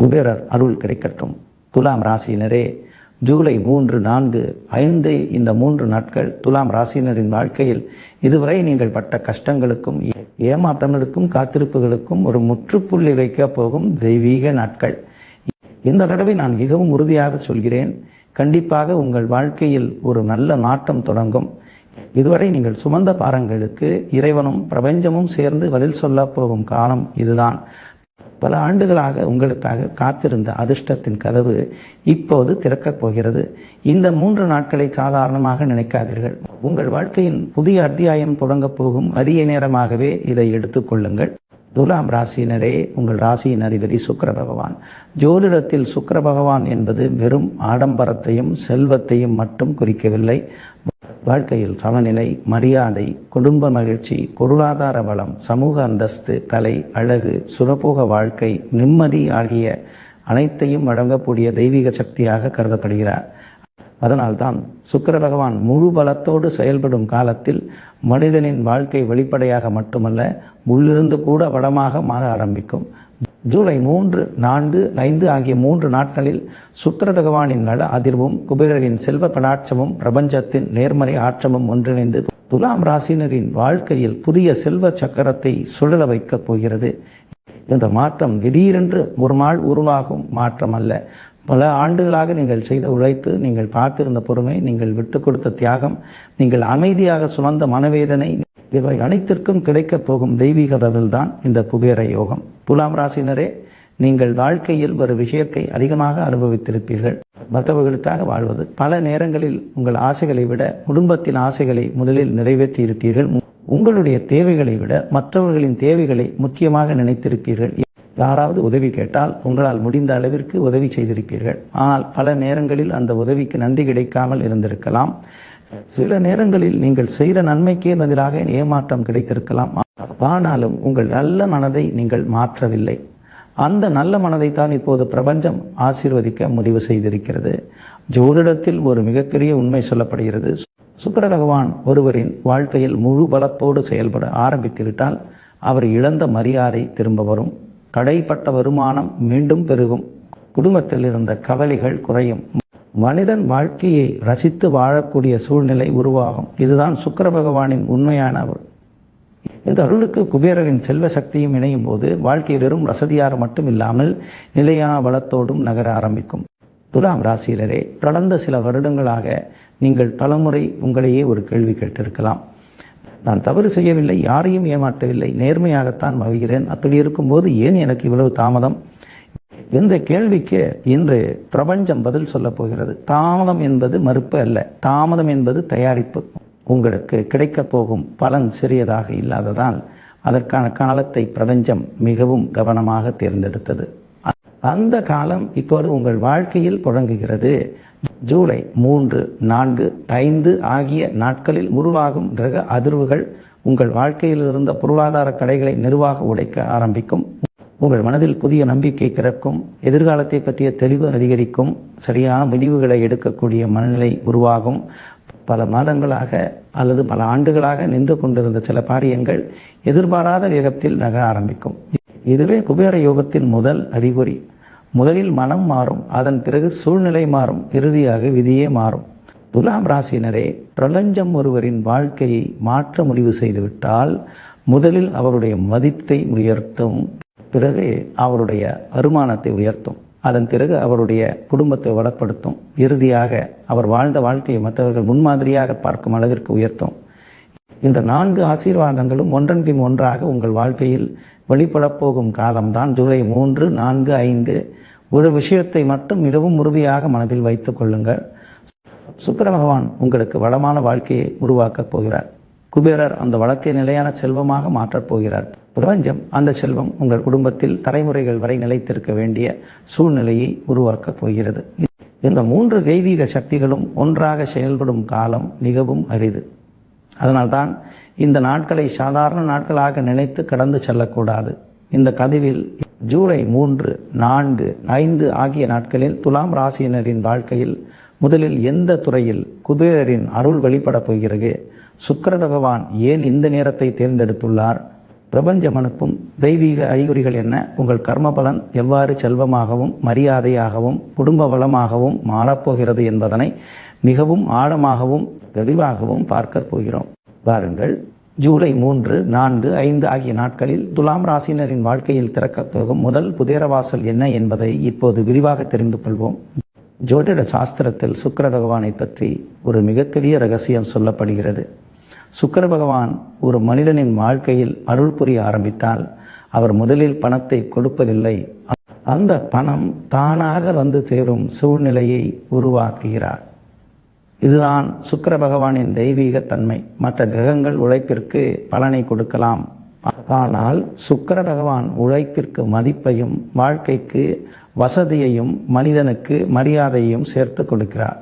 குபேரர் அருள் கிடைக்கட்டும். துலாம் ராசியினரே, ஜூலை 3, 4, 5 இந்த 3 நாட்கள் துலாம் ராசியினரின் வாழ்க்கையில் இதுவரை நீங்கள் பட்ட கஷ்டங்களுக்கும் ஏமாற்றங்களுக்கும் காத்திருப்புகளுக்கும் ஒரு முற்றுப்புள்ளி வைக்க போகும் தெய்வீக நாட்கள். இந்த தடவை நான் மிகவும் உறுதியாக சொல்கிறேன், கண்டிப்பாக உங்கள் வாழ்க்கையில் ஒரு நல்ல நாட்டம் தொடங்கும். இதுவரை நீங்கள் சுமந்த பாரங்களுக்கு இறைவனும் பிரபஞ்சமும் சேர்ந்து பதில் சொல்ல போகும் காலம் இதுதான். பல ஆண்டுகளாக உங்களுக்காக காத்திருந்த அதிர்ஷ்டத்தின் கதவு இப்போது திறக்கப் போகிறது. இந்த 3 நாட்களை சாதாரணமாக நினைக்காதீர்கள். உங்கள் வாழ்க்கையின் புதிய அத்தியாயம் தொடங்கப் போகும் அரிய நேரமாகவே இதை எடுத்துக்கொள்ளுங்கள். துலாம் ராசியினரே, உங்கள் ராசியின் அதிபதி சுக்கிர பகவான். ஜோதிடத்தில் சுக்கிர பகவான் என்பது வெறும் ஆடம்பரத்தையும் செல்வத்தையும் மட்டும் குறிக்கவில்லை. வாழ்க்கையில் சமநிலை, மரியாதை, குடும்ப மகிழ்ச்சி, பொருளாதார வளம், சமூக அந்தஸ்து, கலை, அழகு, சுகபோக வாழ்க்கை, நிம்மதி ஆகிய அனைத்தையும் வழங்கக்கூடிய தெய்வீக சக்தியாக கருதப்படுகிறார். அதனால்தான் சுக்கிர பகவான் முழு பலத்தோடு செயல்படும் காலத்தில் மனிதனின் வாழ்க்கை வெளிப்படையாக மட்டுமல்ல, உள்ளிருந்து கூட வளமாக மாற ஆரம்பிக்கும். ஜூலை 3, 4, 5 ஆகிய 3 நாட்களில் சுக்கிர பகவானின் நல அதிர்வும் குபேரரின் செல்வ கடாட்சமும் பிரபஞ்சத்தின் நேர்மறை ஆற்றமும் ஒன்றிணைந்து துலாம் ராசினரின் வாழ்க்கையில் புதிய செல்வ சக்கரத்தை சுழல வைக்கப் போகிறது. இந்த மாற்றம் திடீரென்று ஒரு நாள் உருவாகும் மாற்றம் அல்ல. பல ஆண்டுகளாக நீங்கள் செய்த உழைப்பு, நீங்கள் பார்த்திருந்த பொறுமை, நீங்கள் விட்டு கொடுத்த தியாகம், நீங்கள் அமைதியாக சுமந்த மனவேதனை, இவை அனைத்திற்கும் கிடைக்கப் போகும் தெய்வீக பதில்தான் இந்த குபேர யோகம். துலாம் ராசினரே, நீங்கள் வாழ்க்கையில் ஒரு விஷயத்தை அதிகமாக அனுபவித்திருப்பீர்கள். மற்றவர்களுக்காக வாழ்வது. பல நேரங்களில் உங்கள் ஆசைகளை விட குடும்பத்தின் ஆசைகளை முதலில் நிறைவேற்றி இருப்பீர்கள். உங்களுடைய தேவைகளை விட மற்றவர்களின் தேவைகளை முக்கியமாக நினைத்திருப்பீர்கள். யாராவது உதவி கேட்டால் உங்களால் முடிந்த அளவிற்கு உதவி செய்திருப்பீர்கள். ஆனால் பல நேரங்களில் அந்த உதவிக்கு நன்றி கிடைக்காமல் இருந்திருக்கலாம். சில நேரங்களில் நீங்கள் செய்கிற நன்மைக்கே பதிலாக ஏமாற்றம் கிடைத்திருக்கலாம். ஆனாலும் உங்கள் நல்ல மனதை நீங்கள் மாற்றவில்லை. அந்த நல்ல மனதைத்தான் இப்போது பிரபஞ்சம் ஆசீர்வதிக்க முடிவு செய்திருக்கிறது. ஜோதிடத்தில் ஒரு மிகப்பெரிய உண்மை சொல்லப்படுகிறது. சுக்கிர பகவான் ஒருவரின் வாழ்க்கையில் முழு பலத்தோடு செயல்பட ஆரம்பித்துவிட்டால் அவர் இழந்த மரியாதை திரும்ப வரும். தடைப்பட்ட வருமானம் மீண்டும் பெருகும். குடும்பத்தில் இருந்த கவலைகள் குறையும். மனிதன் வாழ்க்கையை ரசித்து வாழக்கூடிய சூழ்நிலை உருவாகும். இதுதான் சுக்கிர பகவானின் உண்மையான அருள். இந்த அருளுக்கு குபேரரின் செல்வ சக்தியும் இணையும் போது வாழ்க்கை வெறும் வசதியாக மட்டும் இல்லாமல் நிலையான வளத்தோடும் நகர ஆரம்பிக்கும். துலாம் ராசியினரே, கடந்த சில வருடங்களாக நீங்கள் பலமுறை உங்களையே ஒரு கேள்வி கேட்டிருக்கலாம். நான் தவறு செய்யவில்லை, யாரையும் ஏமாற்றவில்லை, நேர்மையாகத்தான் மகிழ்கிறேன். அப்படி இருக்கும்போது ஏன் எனக்கு இவ்வளவு தாமதம்? இந்த கேள்விக்கு இன்று பிரபஞ்சம் பதில் சொல்ல போகிறது. தாமதம் என்பது மறுப்பு அல்ல, தாமதம் என்பது தயாரிப்பு. உங்களுக்கு கிடைக்கப் போகும் பலன் சிறியதாக இல்லாததால் அதற்கான காலத்தை பிரபஞ்சம் மிகவும் கவனமாக தேர்ந்தெடுத்தது. அந்த காலம் இப்போது உங்கள் வாழ்க்கையில் தொடங்குகிறது. ஜூலை 3, 4, 5 ஆகிய நாட்களில் உருவாகும் கிரக அதிர்வுகள் உங்கள் வாழ்க்கையில் இருந்த பொருளாதார தடைகளை நிர்வாக உடைக்க ஆரம்பிக்கும். உங்கள் மனதில் புதிய நம்பிக்கை பிறக்கும். எதிர்காலத்தை பற்றிய தெளிவு அதிகரிக்கும். சரியான முடிவுகளை எடுக்கக்கூடிய மனநிலை உருவாகும். பல மாதங்களாக அல்லது பல ஆண்டுகளாக நின்று கொண்டிருந்த சில காரியங்கள் எதிர்பாராத வேகத்தில் நகர ஆரம்பிக்கும். இதுவே குபேர யோகத்தின் முதல் அறிகுறி. முதலில் மனம் மாறும், அதன் பிறகு சூழ்நிலை மாறும், இறுதியாக விதியே மாறும். துலாம் ராசியினரே, பிரபஞ்சம் ஒருவரின் வாழ்க்கையை மாற்ற முடிவு செய்துவிட்டால் முதலில் அவருடைய மதிப்பை உயர்த்தும், பிறகு அவருடைய வருமானத்தை உயர்த்தும், அதன் பிறகு அவருடைய குடும்பத்தை வளப்படுத்தும், இறுதியாக அவர் வாழ்ந்த வாழ்க்கையை மற்றவர்கள் முன்மாதிரியாக பார்க்கும் அளவிற்கு உயர்த்தும். இந்த 4 ஆசீர்வாதங்களும் ஒன்றன் பின் ஒன்றாக உங்கள் வாழ்க்கையில் வெளிப்படப் போகும் காலம்தான் ஜூலை 3, 4, 5. ஒரு விஷயத்தை மட்டும் மிகவும் உறுதியாக மனதில் வைத்துக் கொள்ளுங்கள். சுக்கிர பகவான் உங்களுக்கு வளமான வாழ்க்கையை உருவாக்கப் போகிறார். குபேரர் அந்த வளத்தை நிலையான செல்வமாக மாற்றப் போகிறார். பிரபஞ்சம் அந்த செல்வம் உங்கள் குடும்பத்தில் தலைமுறைகள் வரை நிலைத்திருக்க வேண்டிய சூழ்நிலையை உருவாக்கப் போகிறது. இந்த 3 தெய்வீக சக்திகளும் ஒன்றாக செயல்படும் காலம் மிகவும் அரிது. அதனால்தான் இந்த நாட்களை சாதாரண நாட்களாக நினைத்து கடந்து செல்லக்கூடாது. இந்த கதவில் ஜூலை 3, 4, 5 ஆகிய நாட்களில் துலாம் ராசியினரின் வாழ்க்கையில் முதலில் எந்த துறையில் குபேரரின் அருள் வெளிப்பட போகிறது? சுக்கிர பகவான் ஏன் இந்த நேரத்தை தேர்ந்தெடுத்துள்ளார்? பிரபஞ்சம் அனுப்பும் தெய்வீக அறிகுறிகள் என்ன? உங்கள் கர்ம பலன் எவ்வாறு செல்வமாகவும் மரியாதையாகவும் குடும்ப வளமாகவும் மாறப்போகிறது என்பதனை மிகவும் ஆழமாகவும் தெளிவாகவும் பார்க்க போகிறோம். பாருங்கள், ஜூலை 3, 4, 5 ஆகிய நாட்களில் துலாம் ராசினரின் வாழ்க்கையில் திறக்கப் போகும் முதல் புதியரவாசல் என்ன என்பதை இப்போது விரிவாக தெரிந்து கொள்வோம். ஜோதிட சாஸ்திரத்தில் சுக்கிர பகவானை பற்றி ஒரு மிகப்பெரிய ரகசியம் சொல்லப்படுகிறது. சுக்கிர பகவான் ஒரு மனிதனின் வாழ்க்கையில் அருள் புரிய ஆரம்பித்தால் அவர் முதலில் பணத்தை கொடுப்பதில்லை, அந்த பணம் தானாக வந்து சேரும் சூழ்நிலையை உருவாக்குகிறார். இதுதான் சுக்கிர பகவானின் தெய்வீக தன்மை. மற்ற கிரகங்கள் உழைப்பிற்கு பலனை கொடுக்கலாம், ஆனால் சுக்கிர பகவான் உழைப்பிற்கு மதிப்பையும் வாழ்க்கைக்கு வசதியையும் மனிதனுக்கு மரியாதையையும் சேர்த்து கொடுக்கிறார்.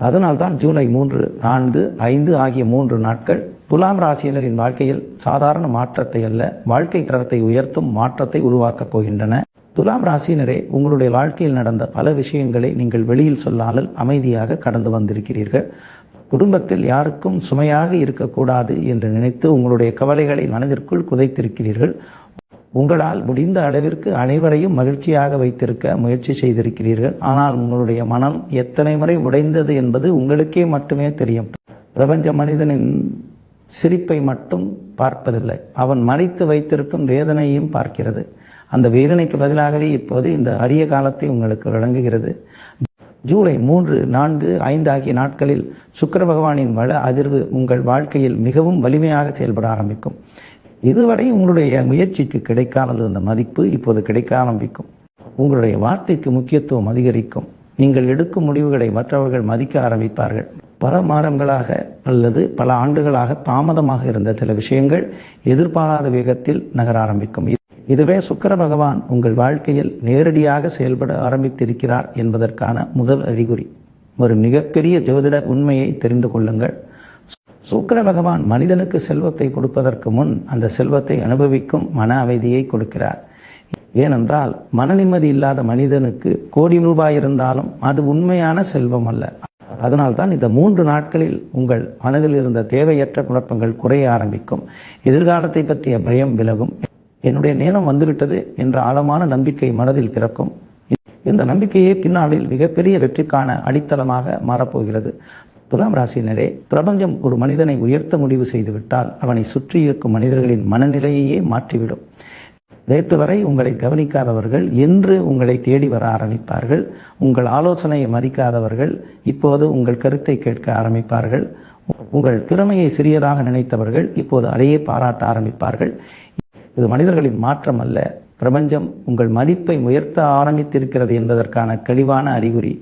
அதனால்தான் ஜூலை 3, 4, 5 ஆகிய 3 நாட்கள் துலாம் ராசியினரின் வாழ்க்கையில் சாதாரண மாற்றத்தை அல்ல, வாழ்க்கை தரத்தை உயர்த்தும் மாற்றத்தை உருவாக்கப் போகின்றன. துலாம் ராசியினரே, உங்களுடைய வாழ்க்கையில் நடந்த பல விஷயங்களை நீங்கள் வெளியில் சொல்லாமல் அமைதியாக கடந்து வந்திருக்கிறீர்கள். குடும்பத்தில் யாருக்கும் சுமையாக இருக்கக்கூடாது என்று நினைத்து உங்களுடைய கவலைகளை மனதிற்குள் குதைத்திருக்கிறீர்கள். உங்களால் முடிந்த அளவிற்கு அனைவரையும் மகிழ்ச்சியாக வைத்திருக்க முயற்சி செய்திருக்கிறீர்கள். ஆனால் உங்களுடைய மனம் எத்தனை முறை உடைந்தது என்பது உங்களுக்கே மட்டுமே தெரியும். பிரபஞ்ச மனிதனின் சிரிப்பை மட்டும் பார்ப்பதில்லை, அவன் மறைத்து வைத்திருக்கும் வேதனையும் பார்க்கிறது. அந்த வேதனைக்கு பதிலாகவே இப்போது இந்த அரிய காலத்தை உங்களுக்கு வழங்குகிறது. ஜூலை 3, 4, 5 ஆகிய நாட்களில் சுக்கிர பகவானின் வள அதிர்வு உங்கள் வாழ்க்கையில் மிகவும் வலிமையாக செயல்பட ஆரம்பிக்கும். இதுவரை உங்களுடைய முயற்சிக்கு கிடைக்காமல் இருந்த மதிப்பு இப்போது கிடைக்க ஆரம்பிக்கும். உங்களுடைய வார்த்தைக்கு முக்கியத்துவம் அதிகரிக்கும். நீங்கள் எடுக்கும் முடிவுகளை மற்றவர்கள் மதிக்க ஆரம்பிப்பார்கள். பல மாதங்களாக அல்லது பல ஆண்டுகளாக தாமதமாக இருந்த சில விஷயங்கள் எதிர்பாராத வேகத்தில் நகர ஆரம்பிக்கும். இதுவே சுக்கிர பகவான் உங்கள் வாழ்க்கையில் நேரடியாக செயல்பட ஆரம்பித்திருக்கிறார் என்பதற்கான முதல் அறிகுறி. ஒரு மிகப்பெரிய ஜோதிட உண்மையை தெரிந்து கொள்ளுங்கள். சுக்கிர பகவான் மனிதனுக்கு செல்வத்தை கொடுப்பதற்கு முன் அந்த செல்வத்தை அனுபவிக்கும் மன அமைதியை கொடுக்கிறார். ஏனென்றால் மன நிம்மதி இல்லாத மனிதனுக்கு கோடி ரூபாய் இருந்தாலும் அது உண்மையான செல்வம் அல்ல. அதனால்தான் இந்த 3 நாட்களில் உங்கள் மனதில் இருந்த தேவையற்ற குழப்பங்கள் குறைய ஆரம்பிக்கும். எதிர்காலத்தை பற்றிய பயம் விலகும். என்னுடைய நேரம் வந்துவிட்டது என்ற ஆழமான நம்பிக்கை மனதில் பிறக்கும். இந்த நம்பிக்கையே பின்னாளில் மிகப்பெரிய வெற்றிக்கான அடித்தளமாக மாறப்போகிறது. துலாம் ராசியினரே, பிரபஞ்சம் ஒரு மனிதனை உயர்த்த முடிவு செய்துவிட்டால் அவனை சுற்றி இருக்கும் மனிதர்களின் மனநிலையையே மாற்றிவிடும். நேற்று வரை உங்களை கவனிக்காதவர்கள் என்று உங்களை தேடி வர ஆரம்பிப்பார்கள். உங்கள் ஆலோசனையை மதிக்காதவர்கள் இப்போது உங்கள் கருத்தை கேட்க ஆரம்பிப்பார்கள். உங்கள் திறமையை சிறியதாக நினைத்தவர்கள் இப்போது அதையே பாராட்ட ஆரம்பிப்பார்கள். இது மனிதர்களின் மாற்றம் அல்ல, பிரபஞ்சம் உங்கள் மதிப்பை உயர்த்த ஆரம்பித்திருக்கிறது என்பதற்கான தெளிவான அறிகுறி.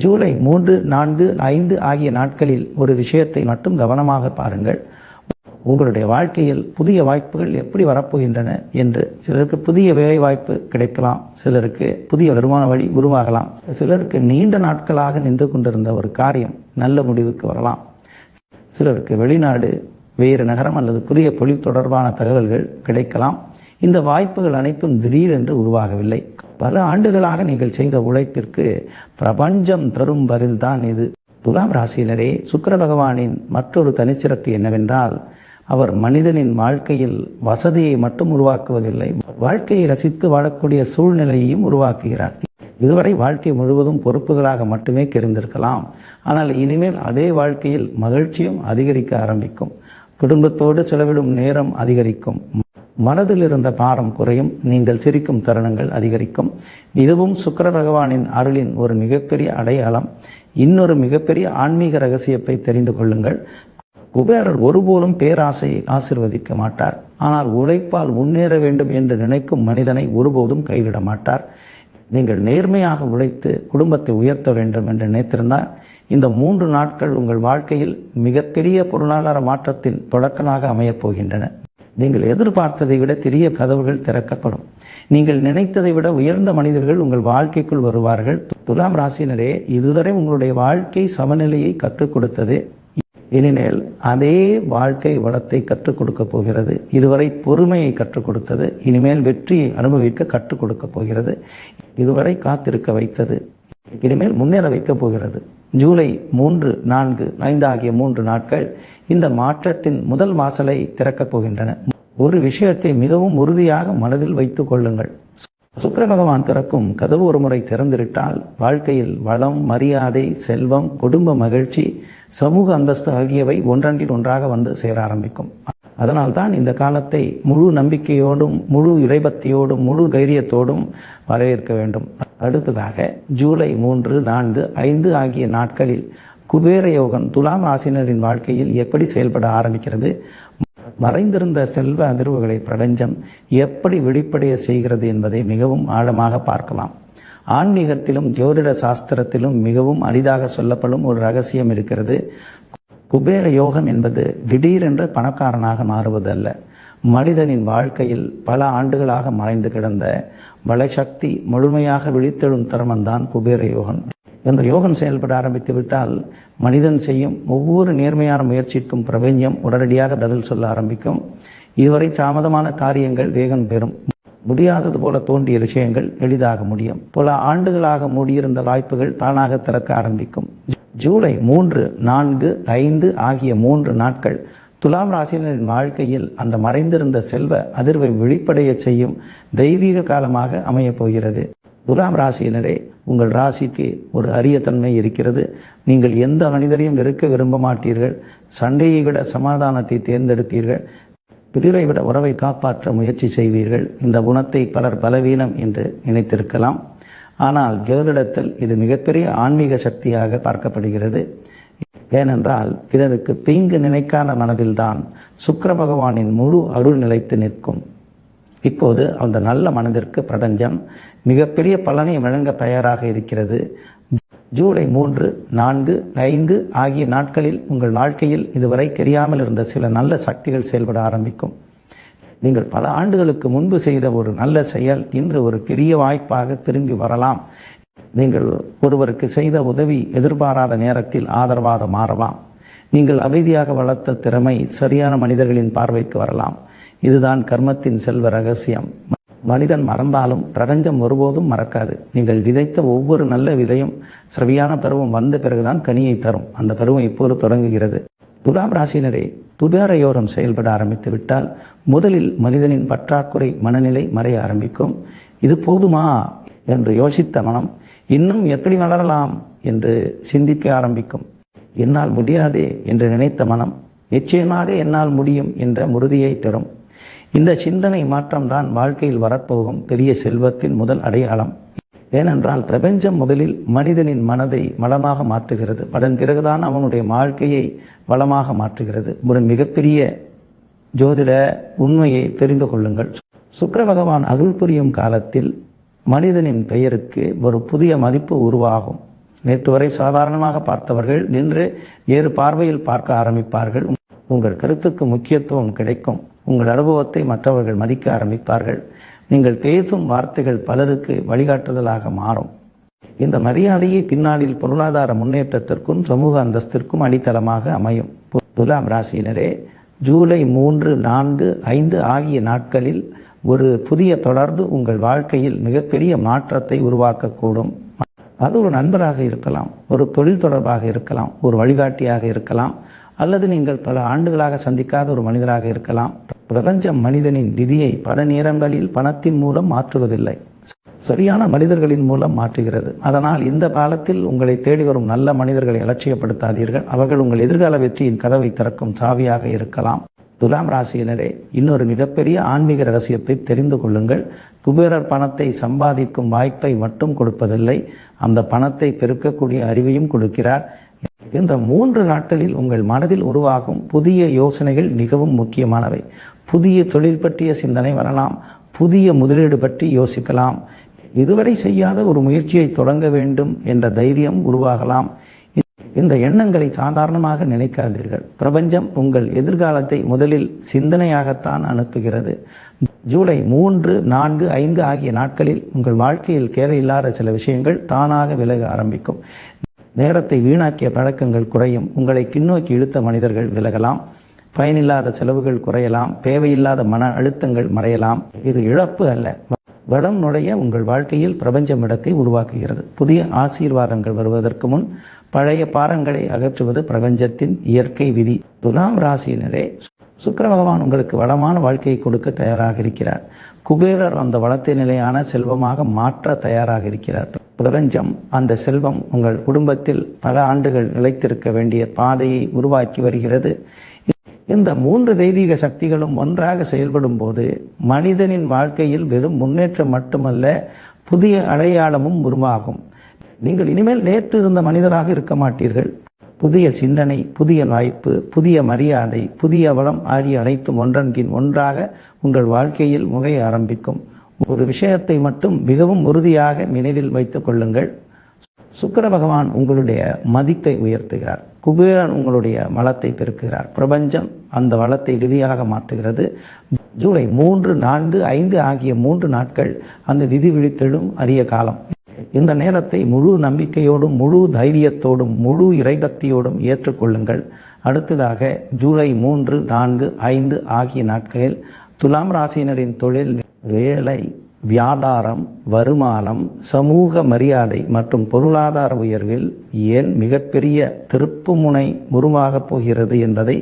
ஜூலை 3, 4, 5 ஆகிய நாட்களில் ஒரு விஷயத்தை மட்டும் கவனமாக பாருங்கள். உங்களுடைய வாழ்க்கையில் புதிய வாய்ப்புகள் எப்படி வரப்போகின்றன என்று. சிலருக்கு புதிய வேலை வாய்ப்பு கிடைக்கலாம், சிலருக்கு புதிய வருமான வழி உருவாகலாம், சிலருக்கு நீண்ட நாட்களாக நின்று கொண்டிருந்த ஒரு காரியம் நல்ல முடிவுக்கு வரலாம், சிலருக்கு வெளிநாடு, வேறு நகரம் அல்லது புதிய தொழில் தொடர்பான தகவல்கள் கிடைக்கலாம். இந்த வாய்ப்புகள் அனைத்தும் திடீரென்று உருவாகவில்லை. பல ஆண்டுகளாக நீங்கள் செய்த உழைப்பிற்கு பிரபஞ்சம் தரும் பதில்தான் இது. துலாம் ராசியினரே, சுக்கிர பகவானின் மற்றொரு தனிச்சிறப்பு என்னவென்றால் அவர் மனிதனின் வாழ்க்கையில் வசதியை மட்டும் உருவாக்குவதில்லை, வாழ்க்கையை ரசித்து வாழக்கூடிய சூழ்நிலையையும் உருவாக்குகிறார். இதுவரை வாழ்க்கை முழுவதும் பொறுப்புகளாக மட்டுமே தெரிந்திருக்கலாம், ஆனால் இனிமேல் அதே வாழ்க்கையில் மகிழ்ச்சியும் அதிகரிக்க ஆரம்பிக்கும். குடும்பத்தோடு செலவிடும் நேரம் அதிகரிக்கும். மனதில் இருந்த பாரம் குறையும். நீங்கள் சிரிக்கும் தருணங்கள் அதிகரிக்கும். இதுவும் சுக்கிர பகவானின் அருளின் ஒரு மிகப்பெரிய அடையாளம். இன்னொரு மிகப்பெரிய ஆன்மீக ரகசியத்தை தெரிந்து கொள்ளுங்கள். குபேரர் ஒருபோதும் பேராசையை ஆசீர்வதிக்க மாட்டார், ஆனால் உழைப்பால் முன்னேற வேண்டும் என்று நினைக்கும் மனிதனை ஒருபோதும் கைவிட மாட்டார். நீங்கள் நேர்மையாக உழைத்து குடும்பத்தை உயர்த்த வேண்டும் என்று நினைத்திருந்தால் இந்த 3 நாட்கள் உங்கள் வாழ்க்கையில் மிகப்பெரிய பொருளாதார மாற்றத்தின் தொடக்கமாக அமையப் போகின்றன. நீங்கள் எதிர்பார்த்ததை விட பெரிய கதவுகள் திறக்கப்படும். நீங்கள் நினைத்ததை விட உயர்ந்த மனிதர்கள் உங்கள் வாழ்க்கைக்குள் வருவார்கள். துலாம் ராசினரே, இதுவரை உங்களுடைய வாழ்க்கை சமநிலையை கற்றுக் கொடுத்தது. இனிமேல் அதே வாழ்க்கை வளத்தை கற்றுக் கொடுக்க போகிறது. இதுவரை பொறுமையை கற்றுக் கொடுத்தது, இனிமேல் வெற்றியை அனுபவிக்க கற்றுக் கொடுக்க போகிறது. இதுவரை காத்திருக்க வைத்தது, இனிமேல் முன்னேற வைக்கப் போகிறது. ஜூலை 3, 4, 5 ஆகிய 3 நாட்கள் இந்த மாற்றத்தின் முதல் வாசலை திறக்கப் போகின்றன. ஒரு விஷயத்தை மிகவும் உறுதியாக மனதில் வைத்துக் கொள்ளுங்கள். சுக்கிர பகவான் திறக்கும் கதவு ஒரு முறை திறந்துவிட்டால் வாழ்க்கையில் வளம், மரியாதை, செல்வம், குடும்ப மகிழ்ச்சி, சமூக அந்தஸ்து ஆகியவை ஒன்றன்றில் ஒன்றாக வந்து சேர ஆரம்பிக்கும். அதனால்தான் இந்த காலத்தை முழு நம்பிக்கையோடும், முழு இறைபக்தியோடும், முழு தைரியத்தோடும் வரவேற்க வேண்டும். அடுத்ததாக ஜூலை 3, 4, 5 ஆகிய நாட்களில் குபேர யோகம் துலாம் ராசினரின் வாழ்க்கையில் எப்படி செயல்பட ஆரம்பிக்கிறது, மறைந்திருந்த செல்வ அதிர்வுகளை பிரபஞ்சம் எப்படி வெளிப்படைய செய்கிறது என்பதை மிகவும் ஆழமாக பார்க்கலாம். ஆன்மீகத்திலும் ஜோதிட சாஸ்திரத்திலும் மிகவும் அரிதாக சொல்லப்படும் ஒரு ரகசியம் இருக்கிறது. குபேர யோகம் என்பது திடீரென்று பணக்காரனாக மாறுவதல்ல. மனிதனின் வாழ்க்கையில் பல ஆண்டுகளாக மறைந்து கிடந்த வளசக்தி முழுமையாக விழித்தெழும் தருணம்தான் குபேர யோகம். இந்த யோகம் செயல்பட ஆரம்பித்து விட்டால் மனிதன் செய்யும் ஒவ்வொரு நேர்மையான முயற்சிக்கும் பிரபஞ்சம் உடனடியாக பதில் சொல்ல ஆரம்பிக்கும். இதுவரை தாமதமான காரியங்கள் வேகம் பெறும். முடியாதது போல தோன்றிய விஷயங்கள் எளிதாக முடியும். பல ஆண்டுகளாக மூடியிருந்த வாய்ப்புகள் தானாக திறக்க ஆரம்பிக்கும். ஜூலை 3, 4, 5 ஆகிய 3 நாட்கள் துலாம் ராசினரின் வாழ்க்கையில் அந்த மறைந்திருந்த செல்வ அதிர்வை வெளிப்படைய செய்யும் தெய்வீக காலமாக அமையப் போகிறது. துலாம் ராசியினரே, உங்கள் ராசிக்கு ஒரு அரிய தன்மை இருக்கிறது. நீங்கள் எந்த மனிதரையும் வெறுக்க விரும்ப மாட்டீர்கள். சண்டையை விட சமாதானத்தை தேர்ந்தெடுப்பீர்கள். பிறரை விட உறவை காப்பாற்ற முயற்சி செய்வீர்கள். இந்த குணத்தை பலர் பலவீனம் என்று நினைத்திருக்கலாம். ஆனால் ஜோதிடத்தில் இது மிகப்பெரிய ஆன்மீக சக்தியாக பார்க்கப்படுகிறது. ஏனென்றால் பிறருக்கு தீங்கு நினைக்காத மனதில்தான் சுக்கிர பகவானின் முழு அருள் நிலைத்து நிற்கும். இப்போது அந்த நல்ல மனதிற்கு பிரபஞ்சம் மிகப்பெரிய பலனை வழங்க தயாராக இருக்கிறது. ஜூலை 3, 4, 5 ஆகிய நாட்களில் உங்கள் வாழ்க்கையில் இதுவரை தெரியாமல் இருந்த சில நல்ல சக்திகள் செயல்பட ஆரம்பிக்கும். நீங்கள் பல ஆண்டுகளுக்கு முன்பு செய்த ஒரு நல்ல செயல் இன்று ஒரு பெரிய வாய்ப்பாக திரும்பி வரலாம். நீங்கள் ஒருவருக்கு செய்த உதவி எதிர்பாராத நேரத்தில் ஆதரவாக மாறலாம். நீங்கள் அமைதியாக வளர்த்த திறமை சரியான மனிதர்களின் பார்வைக்கு வரலாம். இதுதான் கர்மத்தின் செல்வ ரகசியம். மனிதன் மறந்தாலும் பிரபஞ்சம் ஒருபோதும் மறக்காது. நீங்கள் விதைத்த ஒவ்வொரு நல்ல விதையும் சரியான பருவம் வந்த பிறகுதான் கனியை தரும். அந்த பருவம் இப்போது தொடங்குகிறது. துலாம் ராசினரே, குபேர யோகம் செயல்பட ஆரம்பித்து விட்டால் முதலில் மனிதனின் பற்றாக்குறை மனநிலை மறைய ஆரம்பிக்கும். இது போதுமா என்று யோசித்த மனம் இன்னும் எப்படி வளரலாம் என்று சிந்திக்க ஆரம்பிக்கும். என்னால் முடியாதே என்று நினைத்த மனம் நிச்சயமாக என்னால் முடியும் என்ற உறுதியை தரும். இந்த சிந்தனை மாற்றம்தான் வாழ்க்கையில் வரப்போகும் பெரிய செல்வத்தின் முதல் அடையாளம். ஏனென்றால் பிரபஞ்சம் முதலில் மனிதனின் மனதை வளமாக மாற்றுகிறது. அதன் பிறகுதான் அவனுடைய வாழ்க்கையை வளமாக மாற்றுகிறது. ஒரு மிகப்பெரிய ஜோதிட உண்மையை தெரிந்து கொள்ளுங்கள். சுக்கிர பகவான் அருள் புரியும் காலத்தில் மனிதனின் பெயருக்கு ஒரு புதிய மதிப்பு உருவாகும். நேற்று வரை சாதாரணமாக பார்த்தவர்கள் நின்று வேறு பார்வையில் பார்க்க ஆரம்பிப்பார்கள். உங்கள் கருத்துக்கு முக்கியத்துவம் கிடைக்கும். உங்கள் அனுபவத்தை மற்றவர்கள் மதிக்க ஆரம்பிப்பார்கள். நீங்கள் பேசும் வார்த்தைகள் பலருக்கு வழிகாட்டுதலாக மாறும். இந்த மரியாதையை பின்னாளில் பொருளாதார முன்னேற்றத்திற்கும் சமூக அந்தஸ்திற்கும் அடித்தளமாக அமையும். துலாம் ராசியினரே, ஜூலை 3, 4, 5 ஆகிய நாட்களில் ஒரு புதிய தொடர்பு உங்கள் வாழ்க்கையில் மிகப்பெரிய மாற்றத்தை உருவாக்கக்கூடும். அது ஒரு நண்பராக இருக்கலாம், ஒரு தொழில் தொடர்பாக இருக்கலாம், ஒரு வழிகாட்டியாக இருக்கலாம், அல்லது நீங்கள் பல ஆண்டுகளாக சந்திக்காத ஒரு மனிதராக இருக்கலாம். பிரபஞ்சம் மனிதனின் விதியை பல நேரங்களில் பணத்தின் மூலம் மாற்றுவதில்லை, சரியான மனிதர்களின் மூலம் மாற்றுகிறது. அதனால் இந்த காலத்தில் உங்களை தேடி வரும் நல்ல மனிதர்களை அலட்சியப்படுத்தாதீர்கள். அவர்கள் உங்கள் எதிர்கால வெற்றியின் கதவை திறக்கும் சாவியாக இருக்கலாம். துலாம் ராசியினரே, இன்னொரு மிகப்பெரிய ஆன்மீக ரகசியத்தை தெரிந்து கொள்ளுங்கள். குபேரர் பணத்தை சம்பாதிக்கும் வாய்ப்பை மட்டும் கொடுப்பதில்லை, அந்த பணத்தை பெருக்கக்கூடிய அறிவையும் கொடுக்கிறார். இந்த 3 நாட்களில் உங்கள் மனதில் உருவாகும் புதிய யோசனைகள் மிகவும் முக்கியமானவை. புதிய தொழில் பற்றிய சிந்தனை வரலாம், புதிய முதலீடு பற்றி யோசிக்கலாம், இதுவரை செய்யாத ஒரு முயற்சியை தொடங்க வேண்டும் என்ற தைரியம் உருவாகலாம். இந்த எண்ணங்களை சாதாரணமாக நினைக்காதீர்கள். பிரபஞ்சம் உங்கள் எதிர்காலத்தை முதலில் சிந்தனையாகத்தான் அனுப்புகிறது. ஜூலை 3, 4, 5 ஆகிய நாட்களில் உங்கள் வாழ்க்கையில் தேவையில்லாத சில விஷயங்கள் தானாக விலக ஆரம்பிக்கும். நேரத்தை வீணாக்கிய பழக்கங்கள் குறையும். உங்களை பின்னோக்கி இழுத்த மனிதர்கள் விலகலாம். பயனில்லாத செலவுகள் குறையலாம். தேவையில்லாத மன அழுத்தங்கள் மறையலாம். இது இழப்பு அல்ல, வடம் நுழைய உங்கள் வாழ்க்கையில் பிரபஞ்சம் இடத்தை உருவாக்குகிறது. புதிய ஆசீர்வாதங்கள் வருவதற்கு முன் பழைய பாரங்களை அகற்றுவது பிரபஞ்சத்தின் இயற்கை விதி. துலாம் ராசியினரே, சுக்கிர பகவான் உங்களுக்கு வளமான வாழ்க்கையை கொடுக்க தயாராக இருக்கிறார். குபேரர் அந்த வளத்தை நிலையான செல்வமாக மாற்ற தயாராக இருக்கிறார். பிரபஞ்சம் அந்த செல்வம் உங்கள் குடும்பத்தில் பல ஆண்டுகள் நிலைத்திருக்க வேண்டிய பாதையை உருவாக்கி வருகிறது. இந்த 3 தெய்வீக சக்திகளும் ஒன்றாக செயல்படும் போது மனிதனின் வாழ்க்கையில் வெறும் முன்னேற்றம் மட்டுமல்ல, புதிய அடையாளமும் உருவாகும். நீங்கள் இனிமேல் நேற்று இருந்த மனிதராக இருக்க மாட்டீர்கள். புதிய சிந்தனை, புதிய வாய்ப்பு, புதிய மரியாதை, புதிய வளம் ஆகிய அனைத்தும் ஒன்றன் கீழ் ஒன்றாக உங்கள் வாழ்க்கையில் முகைய ஆரம்பிக்கும். ஒரு விஷயத்தை மட்டும் மிகவும் உறுதியாக நினைவில் வைத்துக் கொள்ளுங்கள். சுக்கிர பகவான் உங்களுடைய மதிப்பை உயர்த்துகிறார். குபேரன் உங்களுடைய வளத்தை பெருக்குகிறார். பிரபஞ்சம் அந்த வளத்தை விதியாக மாற்றுகிறது. ஜூலை 3, 4, 5 ஆகிய 3 நாட்கள் அந்த விதி விழித்தெழும் அரிய காலம். இந்த நேரத்தை முழு நம்பிக்கையோடும், முழு தைரியத்தோடும், முழு இறைபக்தியோடும் ஏற்றுக்கொள்ளுங்கள். அடுத்ததாக ஜூலை 3, 4, 5 ஆகிய நாட்களில் துலாம் ராசியினரின் தொழில், வேலை, வியாபாரம், வருமானம், சமூக மரியாதை மற்றும் பொருளாதார உயர்வில் ஏன் மிகப்பெரிய திருப்புமுனை உருவாகப் போகிறது என்பதை